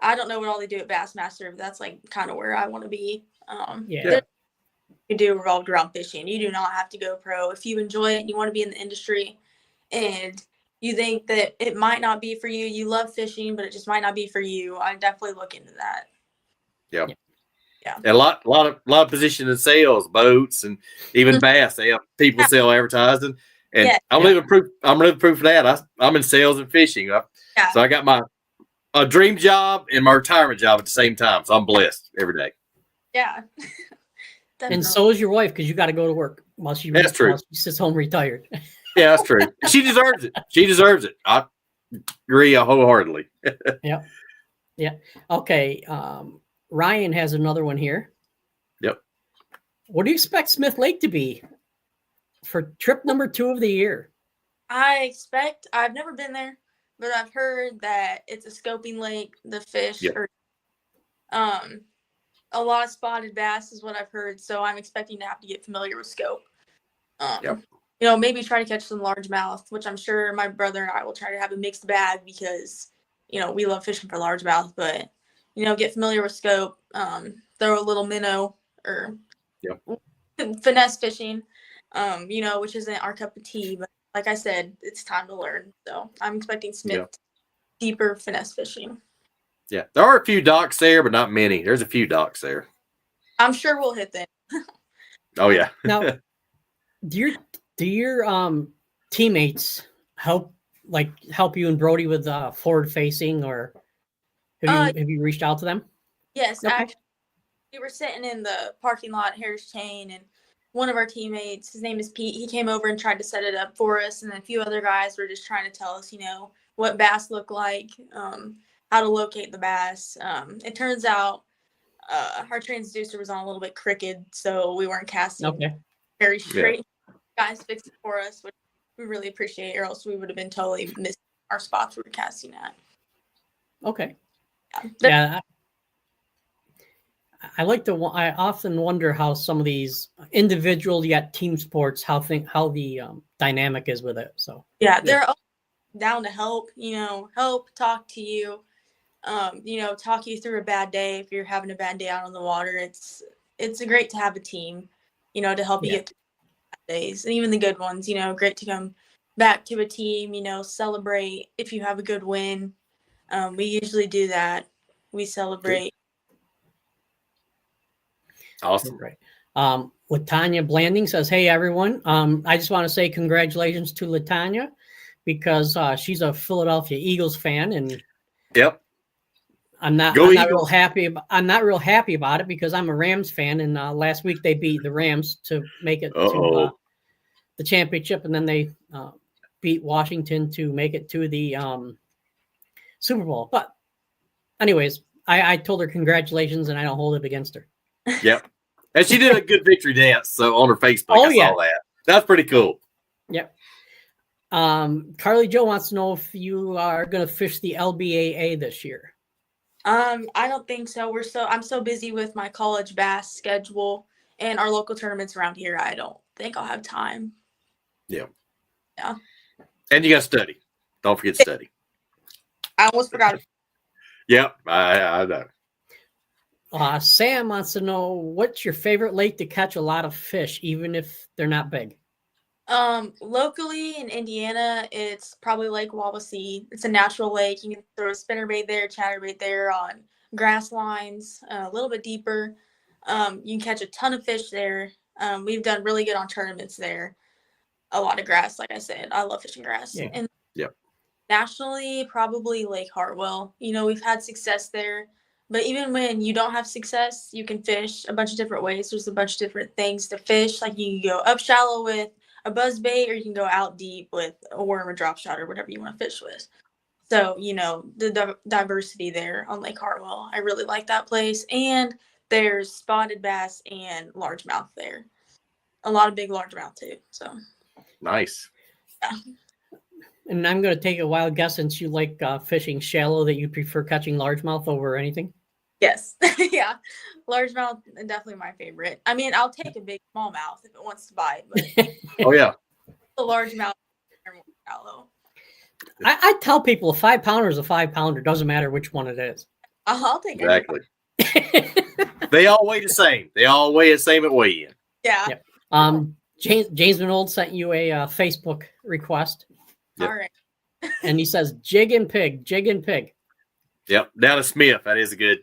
I don't know what all they do at Bassmaster, but that's like kind of where I want to be. You do revolved around fishing. You do not have to go pro. If you enjoy it and you want to be in the industry and you think that it might not be for you, you love fishing, but it just might not be for you, I definitely look into that. Yeah. Yeah. And a lot of position in sales, boats, and even bass. They have people sell advertising, and I'm living proof. I'm living proof of that. I'm in sales and fishing. So I got my dream job and my retirement job at the same time. So I'm blessed every day. Yeah. And so is your wife, because you got to go to work while she sits home retired. Yeah, that's true. She deserves it. She deserves it. I agree wholeheartedly. Yeah. Okay. Ryan has another one here. Yep. What do you expect Smith Lake to be for trip number 2 of the year? I've never been there, but I've heard that it's a scoping lake. The fish are a lot of spotted bass is what I've heard. So I'm expecting to have to get familiar with scope. Maybe try to catch some largemouth, which I'm sure my brother and I will try to have a mixed bag because, we love fishing for largemouth, but, get familiar with scope, throw a little minnow or finesse fishing, which isn't our cup of tea. But like I said, it's time to learn. So I'm expecting Smith deeper finesse fishing. Yeah, there are a few docks there, but not many. There's a few docks there. I'm sure we'll hit them. Oh yeah. Now, do your teammates help you and Brody with forward facing, or have you reached out to them? Yes, okay. Actually, we were sitting in the parking lot, Harris Chain, and one of our teammates, his name is Pete, he came over and tried to set it up for us, and a few other guys were just trying to tell us, what bass look like, how to locate the bass. It turns out our transducer was on a little bit crooked, so we weren't casting very straight. Yeah. Guys fixed it for us, which we really appreciate, or else we would have been totally missing our spots we were casting at. Okay. Yeah. I often wonder how some of these individual yet team sports, how the dynamic is with it. So they're all down to help, talk to you, talk you through a bad day. If you're having a bad day out on the water, it's great to have a team, to help you get through bad days, and even the good ones, great to come back to a team, celebrate if you have a good win. We usually do that. We celebrate. Awesome. Great. Latanya Blanding says, "Hey everyone, I just want to say congratulations to Latanya because she's a Philadelphia Eagles fan, and I'm not real happy about it because I'm a Rams fan, and last week they beat the Rams to make it to the championship, and then they beat Washington to make it to the Super Bowl. But anyways, I told her congratulations, and I don't hold it against her." Yep. And she did a good victory dance so on her Facebook. I saw that. That's pretty cool. Yep. Carly Joe wants to know if you are going to fish the LBAA this year. I don't think so. I'm so busy with my college bass schedule and our local tournaments around here. I don't think I'll have time. Yeah. Yeah. And you got to study. Don't forget to study. I almost forgot. Yep. I know. Sam wants to know, what's your favorite lake to catch a lot of fish, even if they're not big? Locally in Indiana, it's probably Lake Wawasee. It's a natural lake. You can throw a spinnerbait there, chatterbait there on grass lines, a little bit deeper. You can catch a ton of fish there. We've done really good on tournaments there. A lot of grass, like I said. I love fishing grass. Yeah. And nationally, probably Lake Hartwell. We've had success there. But even when you don't have success, you can fish a bunch of different ways. There's a bunch of different things to fish. Like you can go up shallow with a buzz bait, or you can go out deep with a worm or drop shot or whatever you want to fish with. So, the diversity there on Lake Hartwell, I really like that place. And there's spotted bass and largemouth there. A lot of big largemouth too. So nice. Yeah. And I'm going to take a wild guess, since you like fishing shallow, that you prefer catching largemouth over anything? Yes. Yeah. Largemouth, definitely my favorite. I mean, I'll take a big smallmouth if it wants to bite, but oh yeah, the largemouth are more shallow. I tell people a 5-pounder is a 5-pounder. Doesn't matter which one it is. I'll take exactly. They all weigh the same. They all weigh the same at weigh-in. Yeah. Yep. James Minold sent you a Facebook request. Yep. All right. And he says, jig and pig. Yep. Down to Smith. That is a good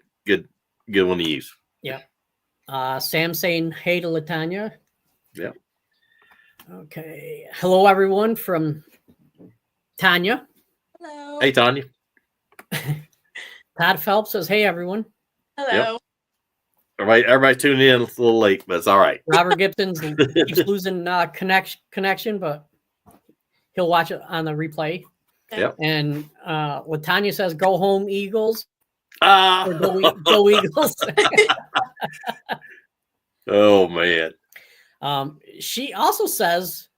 one to use. Yeah. Sam saying hey to Latanya. Yeah. Okay. Hello, everyone from Tanya. Hello. Hey, Tanya. Todd Phelps says, hey, everyone. Hello. Everybody tuning in a little late, but it's all right. Robert Gibson keeps losing connection, but he'll watch it on the replay. Yep. And Latanya says, go home, Eagles. Go Eagles. Oh, man. She also says,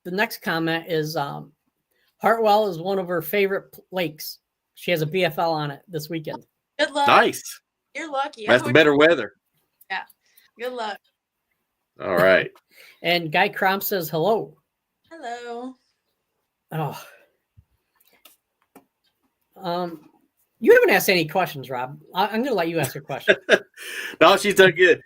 the next comment is Hartwell is one of her favorite lakes. She has a BFL on it this weekend. Good luck. Nice. You're lucky. That's the better weather. Yeah. Good luck. All right. And Guy Cromp says hello. Hello. Oh. You haven't asked any questions, Rob. I'm going to let you ask your question. No, she's done good.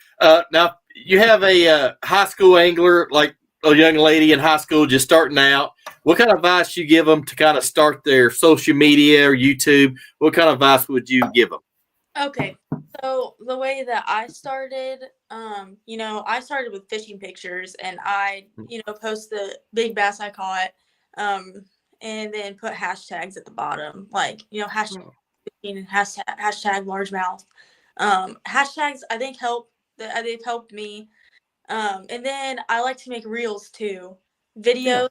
Now, you have a high school angler, like a young lady in high school just starting out. What kind of advice you give them to kind of start their social media or YouTube? What kind of advice would you give them? Okay. So the way that I started, I started with fishing pictures, and I, post the big bass I caught, and then put hashtags at the bottom, like, hashtag fishing and hashtag largemouth. Hashtags I think they've helped me. And then I like to make reels too, videos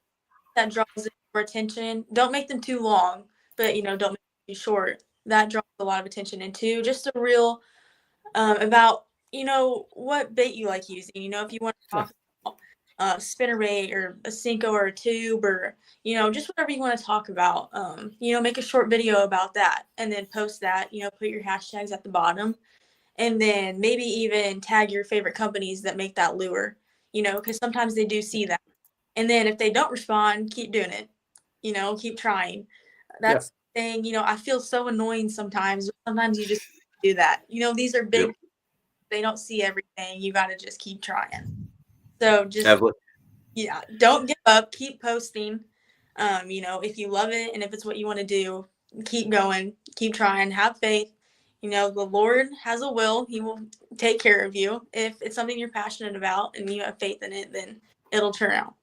that draws more attention. Don't make them too long, but don't make them too short. That draws a lot of attention. And two, just a reel about what bait you like using. If you want to talk about spinner bait or a Cinco or a tube, or just whatever you want to talk about. Make a short video about that and then post that. Put your hashtags at the bottom. And then maybe even tag your favorite companies that make that lure, because sometimes they do see that. And then if they don't respond, keep doing it, keep trying. That's the thing, I feel so annoying sometimes. Sometimes you just do that. These are big, they don't see everything. You got to just keep trying. So just, don't give up, keep posting. If you love it and if it's what you want to do, keep going, keep trying, have faith. The Lord has a will. He will take care of you. If it's something you're passionate about and you have faith in it, then it'll turn out.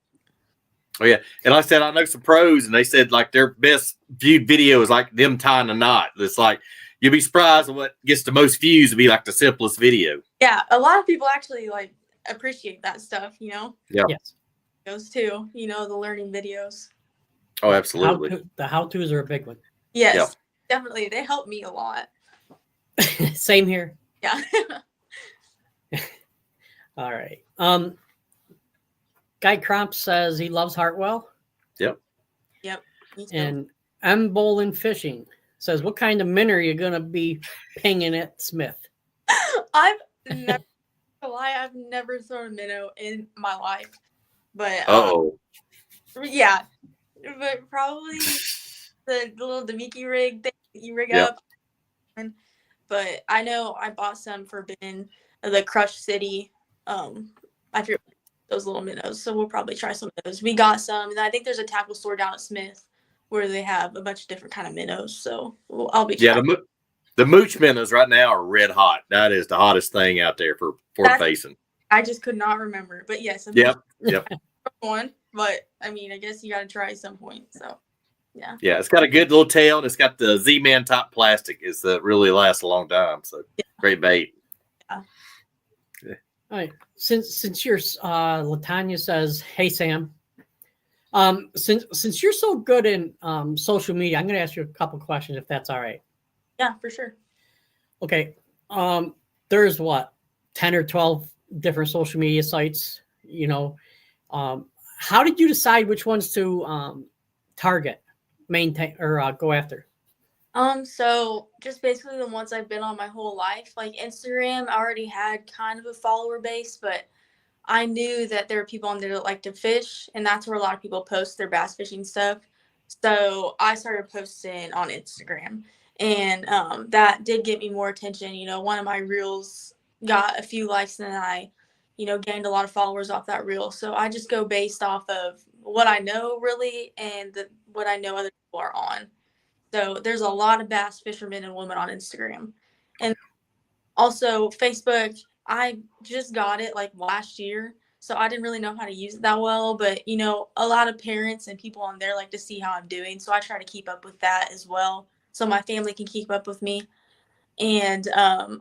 Oh, yeah. And like I said, I know some pros, and they said like their best viewed video is like them tying a knot. It's like, you'll be surprised at what gets the most views to be like the simplest video. Yeah. A lot of people actually appreciate that stuff, Yeah. Yes. Those too, the learning videos. Oh, absolutely. The how-tos are a big one. Yes, definitely. They help me a lot. Same here. Yeah. All right. Guy Cromp says he loves Hartwell. Yep. And M. Bolin Fishing says, what kind of minnow are you going to be pinging at Smith? I've never thrown a minnow in my life. But yeah. But probably the little Demiki rig thing that you rig up. But I know I bought some for Ben, the Crush City. I forget those little minnows, so we'll probably try some of those. We got some, and I think there's a tackle store down at Smith where they have a bunch of different kind of minnows. So I'll be trying. The mooch minnows right now are red hot. That is the hottest thing out there for facing. I just could not remember, but yes, yep. One, but I mean, I guess you got to try at some point. So. Yeah, it's got a good little tail, and it's got the Z-Man top plastic. It's really lasts a long time. So great bait. Yeah. All right. Since you're Latanya says, "Hey Sam," since you're so good in social media, I'm going to ask you a couple questions if that's all right. Yeah, for sure. Okay. There's 10 or 12 different social media sites. How did you decide which ones to target? Maintain or go after? So just basically the ones I've been on my whole life. Like Instagram, I already had kind of a follower base, but I knew that there were people on there that like to fish, and that's where a lot of people post their bass fishing stuff. So I started posting on Instagram, and that did get me more attention. One of my reels got a few likes, and then I, gained a lot of followers off that reel. So I just go based off of what I know really, and what I know other people are on. So there's a lot of bass fishermen and women on Instagram. And also Facebook I just got it like last year, so I didn't really know how to use it that well. But you know, a lot of parents and people on there like to see how I'm doing, so I try to keep up with that as well, so my family can keep up with me. And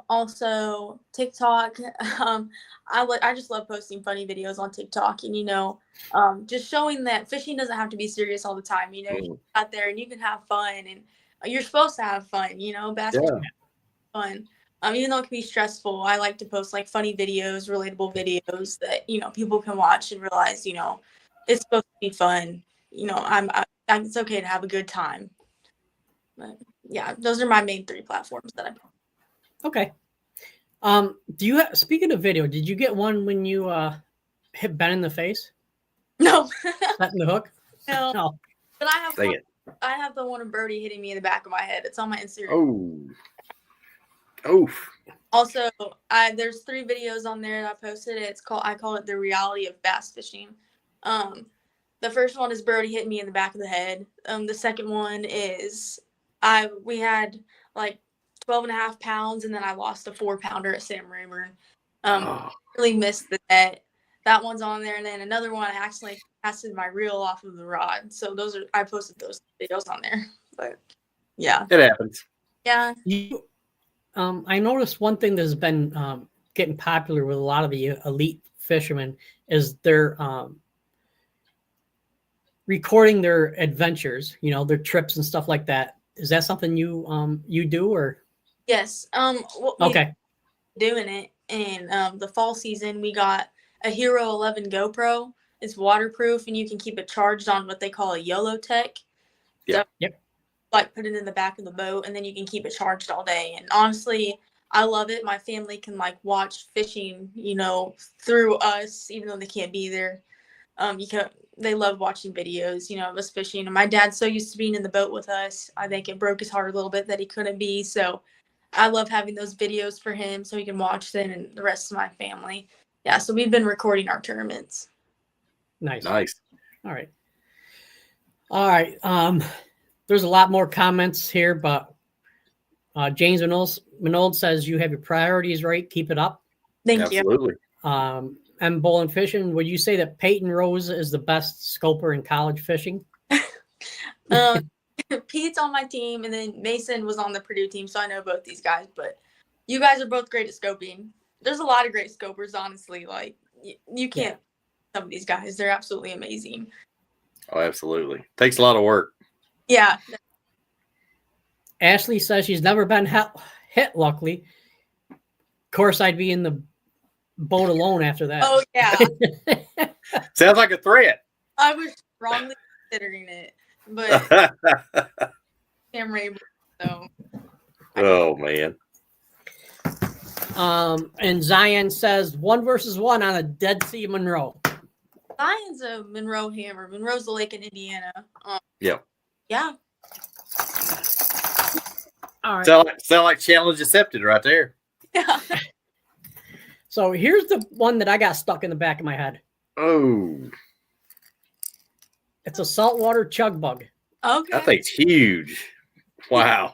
also TikTok. I just love posting funny videos on TikTok, and you know, just showing that fishing doesn't have to be serious all the time. You know, you get out there and you can have fun, and you're supposed to have fun. You know, bass fishing is fun. Even though it can be stressful, I like to post like funny videos, relatable videos that you know people can watch and realize, you know, it's supposed to be fun. You know, it's okay to have a good time. But yeah, those are my main 3 platforms that I. Okay. Do you speaking of video, did you get one when you hit Ben in the face? No. Setting the hook? No. No. But I have the one of Birdie hitting me in the back of my head. It's on my Instagram. Oh. Also, there's 3 videos on there that I posted. I call it the reality of bass fishing. The first one is Birdie hitting me in the back of the head. The second one is we had like 12.5 pounds, and then I lost a 4-pounder at Sam Rayburn. Really missed the net. That one's on there, and then another one I accidentally casted my reel off of the rod. So I posted those videos on there. But yeah, it happens. Yeah. I noticed one thing that's been getting popular with a lot of the elite fishermen is they're recording their adventures, you know, their trips and stuff like that. Is that something you do or? Yes. Okay. Doing it in the fall season, we got a Hero 11 GoPro. It's waterproof, and you can keep it charged on what they call a YOLO tech. Yep. Like put it in the back of the boat, and then you can keep it charged all day. And honestly, I love it. My family can like watch fishing, you know, through us, even though they can't be there. They love watching videos, you know, of us fishing. And my dad's so used to being in the boat with us. I think it broke his heart a little bit that he couldn't be. So I love having those videos for him so he can watch them and the rest of my family. Yeah, so we've been recording our tournaments. Nice. All right. There's a lot more comments here, but James Minold says you have your priorities right. Keep it up. Thank you. Absolutely. M. Bowling Fishing, would you say that Peyton Rose is the best scoper in college fishing? Pete's on my team, and then Mason was on the Purdue team, so I know both these guys. But you guys are both great at scoping. There's a lot of great scopers, honestly. Like you can't some of these guys; they're absolutely amazing. Oh, absolutely. Takes a lot of work. Yeah. Ashley says she's never been hit. Luckily, of course, I'd be in the boat alone after that. Oh yeah. Sounds like a threat. I was strongly considering it, but Sam Rayburn. So. Oh man. And Zion says 1 versus 1 on a Dead Sea Monroe. Zion's a Monroe hammer. Monroe's a lake in Indiana. Yeah. Yeah. All right. Sound like challenge accepted right there. Yeah. So here's the one that I got stuck in the back of my head. Oh. It's a saltwater chug bug. Okay. That thing's huge. Wow.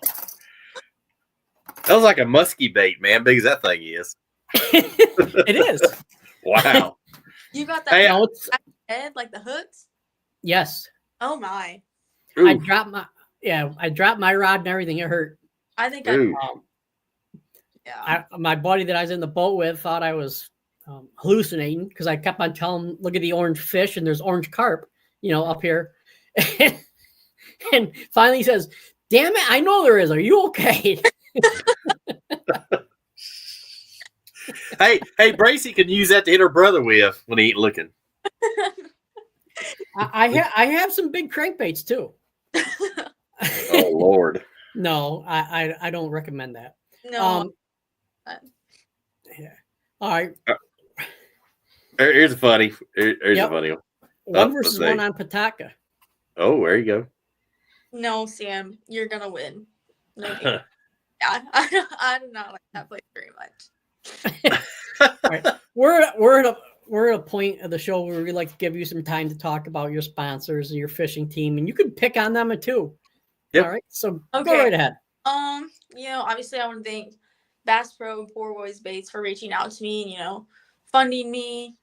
That was like a musky bait, man. Big as that thing is. It is. Wow. You got that head, like the hooks? Yes. Oh my. Ooh. I dropped my rod and everything. It hurt. I think my buddy that I was in the boat with thought I was hallucinating because I kept on telling him, look at the orange fish and there's orange carp, you know, up here. And finally he says, damn it, I know there is. Are you okay? Hey, Braci can use that to hit her brother with when he ain't looking. I have some big crankbaits too. Oh Lord. No, I don't recommend that. No. Yeah. All right. Here's a funny. Here's a funny one. 1 versus 1 on Pawtucket. Oh, there you go. No, Sam, you're gonna win. No, yeah, I do not like that place very much. All right. We're at a point of the show where we like to give you some time to talk about your sponsors and your fishing team, and you can pick on them too. Yep. All right. So Okay. go right ahead. You know, obviously I want to thank Bass Pro and Poor Boys Baits for reaching out to me and, funding me.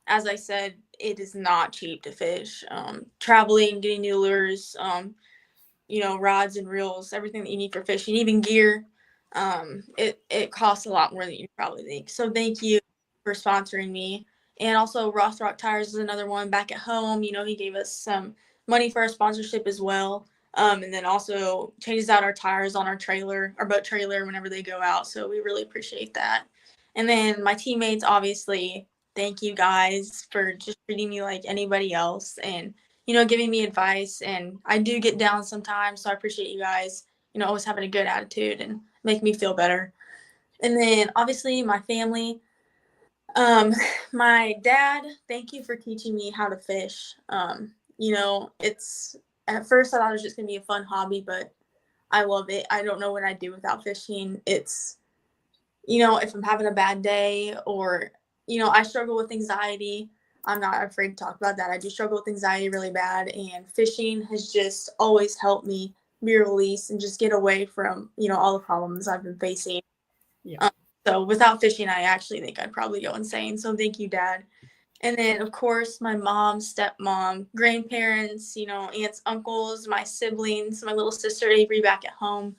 As I said, it is not cheap to fish. Traveling, getting new lures, rods and reels, everything that you need for fishing, even gear. It costs a lot more than you probably think. So thank you for sponsoring me. And also Rothrock Tires is another one back at home. He gave us some money for our sponsorship as well. And then also changes out our tires on our boat trailer whenever they go out. So we really appreciate that. And then my teammates, obviously, thank you guys for just treating me like anybody else and, giving me advice. And I do get down sometimes. So I appreciate you guys, always having a good attitude and make me feel better. And then obviously my family, my dad, thank you for teaching me how to fish. It's at first I thought it was just going to be a fun hobby, but I love it. I don't know what I'd do without fishing. It's, if I'm having a bad day or, I struggle with anxiety. I'm not afraid to talk about that. I do struggle with anxiety really bad, and fishing has just always helped me be released and just get away from, all the problems I've been facing. Yeah. So without fishing, I actually think I'd probably go insane. So thank you, Dad. And then, of course, my mom, stepmom, grandparents, aunts, uncles, my siblings, my little sister, Avery, back at home.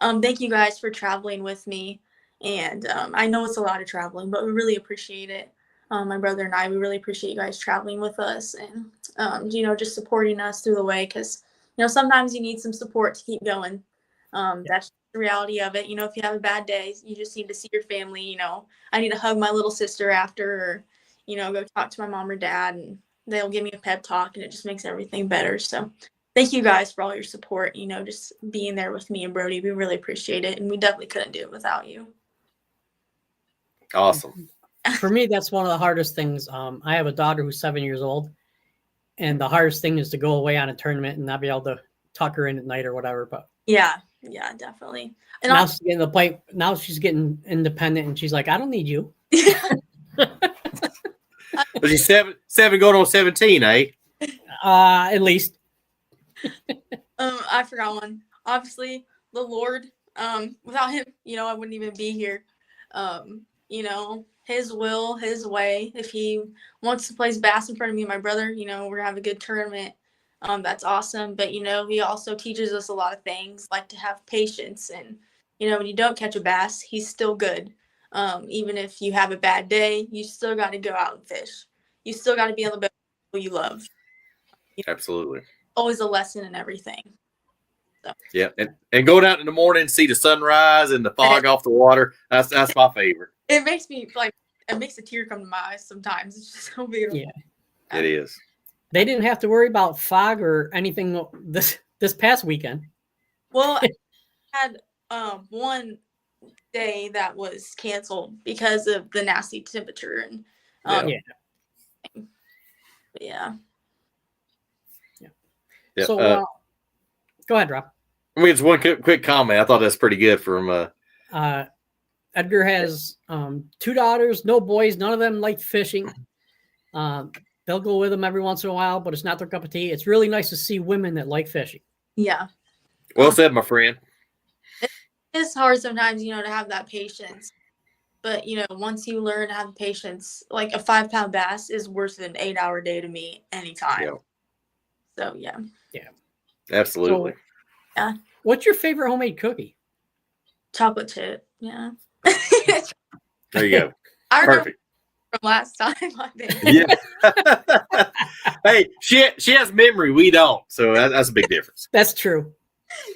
Thank you guys for traveling with me. And I know it's a lot of traveling, but we really appreciate it. My brother and I, we really appreciate you guys traveling with us and, just supporting us through the way. Because, sometimes you need some support to keep going. That's the reality of it. If you have a bad day, you just need to see your family. I need to hug my little sister after, or go talk to my mom or dad, and they'll give me a pep talk, and it just makes everything better. So thank you guys for all your support, just being there with me and Brody. We really appreciate it, and we definitely couldn't do it without you. Awesome. For me, that's one of the hardest things. I have a daughter who's 7 years old, and the hardest thing is to go away on a tournament and not be able to tuck her in at night or whatever. But yeah, definitely. And now she's getting the point. Now she's getting independent, and she's like, I don't need you. But she's seven going on 17, eh? At least. I forgot one. Obviously, the Lord. Without him, I wouldn't even be here. His will, his way. If he wants to place bass in front of me and my brother, we're gonna have a good tournament. That's awesome. But he also teaches us a lot of things, like to have patience. And when you don't catch a bass, he's still good. Even if you have a bad day, you still got to go out and fish. You still got to be on the boat with people you love. Absolutely. Always a lesson in everything. So. Yeah, and going out in the morning, see the sunrise and the fog off the water. That's my favorite. It makes me it makes a tear come to my eyes sometimes. It's just so beautiful. Yeah, it is. They didn't have to worry about fog or anything this past weekend. Well, I had one day that was canceled because of the nasty temperature and yeah. So go ahead, Rob. I mean, it's one quick comment. I thought that's pretty good from Edgar has 2 daughters, no boys, none of them like fishing. They'll go with them every once in a while, but it's not their cup of tea. It's really nice to see women that like fishing. Yeah. Well said, my friend. It's hard sometimes, to have that patience. But, once you learn to have patience, like a 5-pound bass is worth an 8-hour day to me anytime. Yeah. So, yeah. Yeah. Absolutely. So, what's your favorite homemade cookie? Chocolate chip. Yeah. There you go. Perfect. From last time, I think. Yeah. Hey, she has memory. We don't. So that's a big difference. That's true.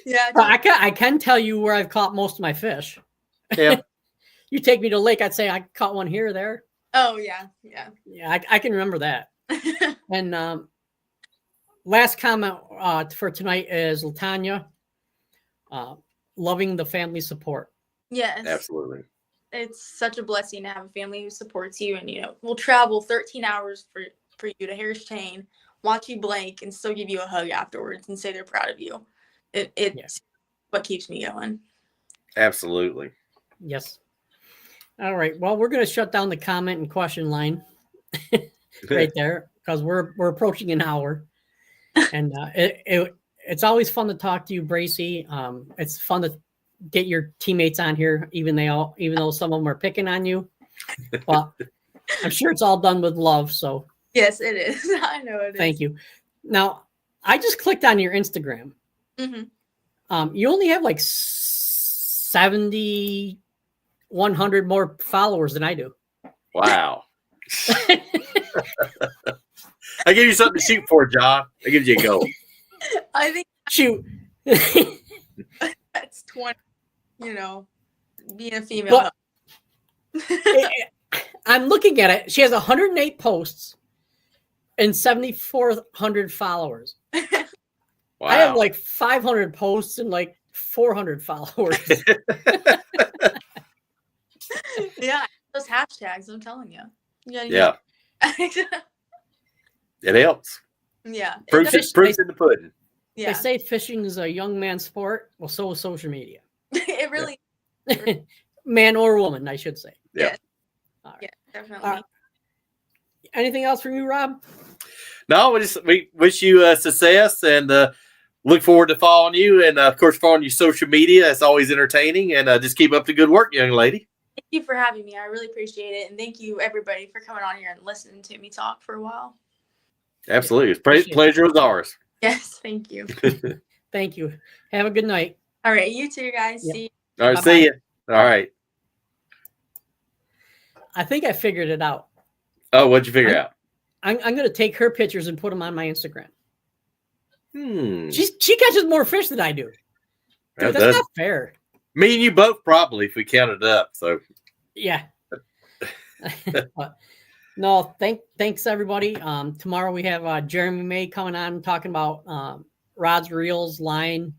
Yeah. But I can tell you where I've caught most of my fish. Yeah. You take me to the lake, I'd say I caught one here or there. Oh, yeah. Yeah. Yeah, I can remember that. And last comment for tonight is Latanya, loving the family support. Yes. Absolutely. It's such a blessing to have a family who supports you, and we'll travel 13 hours for you to Harris Chain, watch you blank, and still give you a hug afterwards and say they're proud of you. It's what keeps me going. Absolutely. Yes. All right. Well, we're going to shut down the comment and question line right there because we're approaching an hour, and it's always fun to talk to you, Braci. It's fun to get your teammates on here, even though some of them are picking on you. But I'm sure it's all done with love. So Yes, it is. I know it is. thank you. Now, I just clicked on your Instagram. You only have like 70, 100 more followers than I do. Wow. I give you something to shoot for, John. I give you a goal. I think Shoot. that's 20, being a female. I'm looking at it. She has 108 posts and 7,400 followers. Wow. I have like 500 posts and like 400 followers. Yeah, those hashtags, I'm telling you. Yeah. It helps. Yeah. Proof's in the pudding. Yeah. They say fishing is a young man's sport. Well, so is social media. It really Man or woman, I should say. Yeah. Right. Yeah, definitely. Anything else from you, Rob? No, we wish you success and look forward to following you and, of course, following your social media. It's always entertaining. And just keep up the good work, young lady. Thank you for having me. I really appreciate it. And thank you, everybody, for coming on here and listening to me talk for a while. Absolutely. Pleasure was ours. Yes, thank you. Thank you. Have a good night. All right, you too, guys. Yep. See you. All right, Bye-bye. see you. All right. I think I figured it out. Oh, what'd you figure out? I'm going to take her pictures and put them on my Instagram. She catches more fish than I do. Dude, that's not fair. Me and you both probably, if we counted up. So yeah. But, no, thanks everybody. Tomorrow we have Jeremy May coming on talking about rods, reels, line,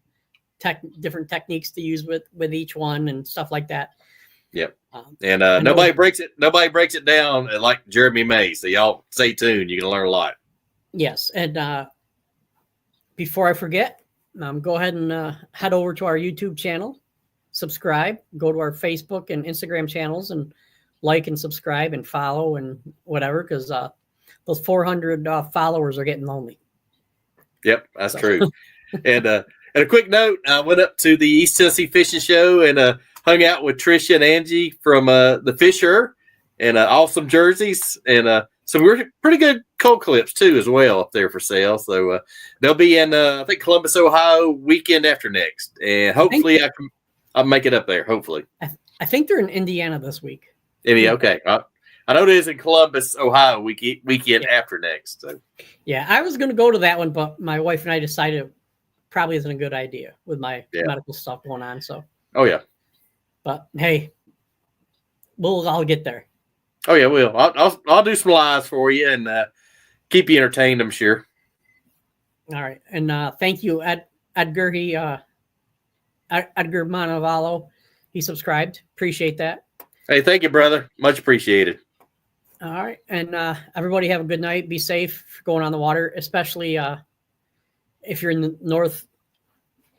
different techniques to use with each one and stuff like that. Yep. And nobody breaks it down like Jeremy May. So y'all stay tuned. You're gonna learn a lot. Yes, and before I forget, go ahead and head over to our YouTube channel, subscribe, go to our Facebook and Instagram channels, and like and subscribe and follow and whatever, because those 400 followers are getting lonely. Yep, that's true. And a quick note: I went up to the East Tennessee Fishing Show and hung out with Tricia and Angie from the Fisher, and awesome jerseys and some pretty good cold clips too as well up there for sale. So they'll be in I think Columbus, Ohio, weekend after next, and hopefully I'll make it up there. Hopefully, I think they're in Indiana this week. Yeah, okay. I know it is in Columbus, Ohio, weekend after next. So. Yeah, I was going to go to that one, but my wife and I decided it probably isn't a good idea with my medical stuff going on. So. Oh yeah. But hey, I'll get there. Oh yeah, we'll. I'll do some lives for you and keep you entertained, I'm sure. All right, and thank you, Edgar. Edgar Montevallo, he subscribed. Appreciate that. Hey, thank you, brother. Much appreciated. All right, and everybody have a good night. Be safe going on the water, especially if you're in the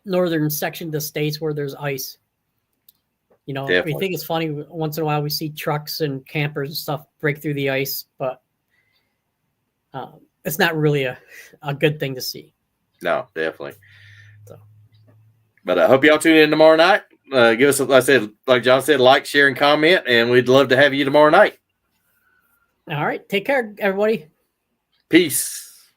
northern section of the states where there's ice. You know, Definitely. I think it's funny. Once in a while, we see trucks and campers and stuff break through the ice, but it's not really a good thing to see. No, definitely. So. But I hope y'all tune in tomorrow night. Give us, like John said, like, share, and comment, and we'd love to have you tomorrow night. All right. Take care, everybody. Peace.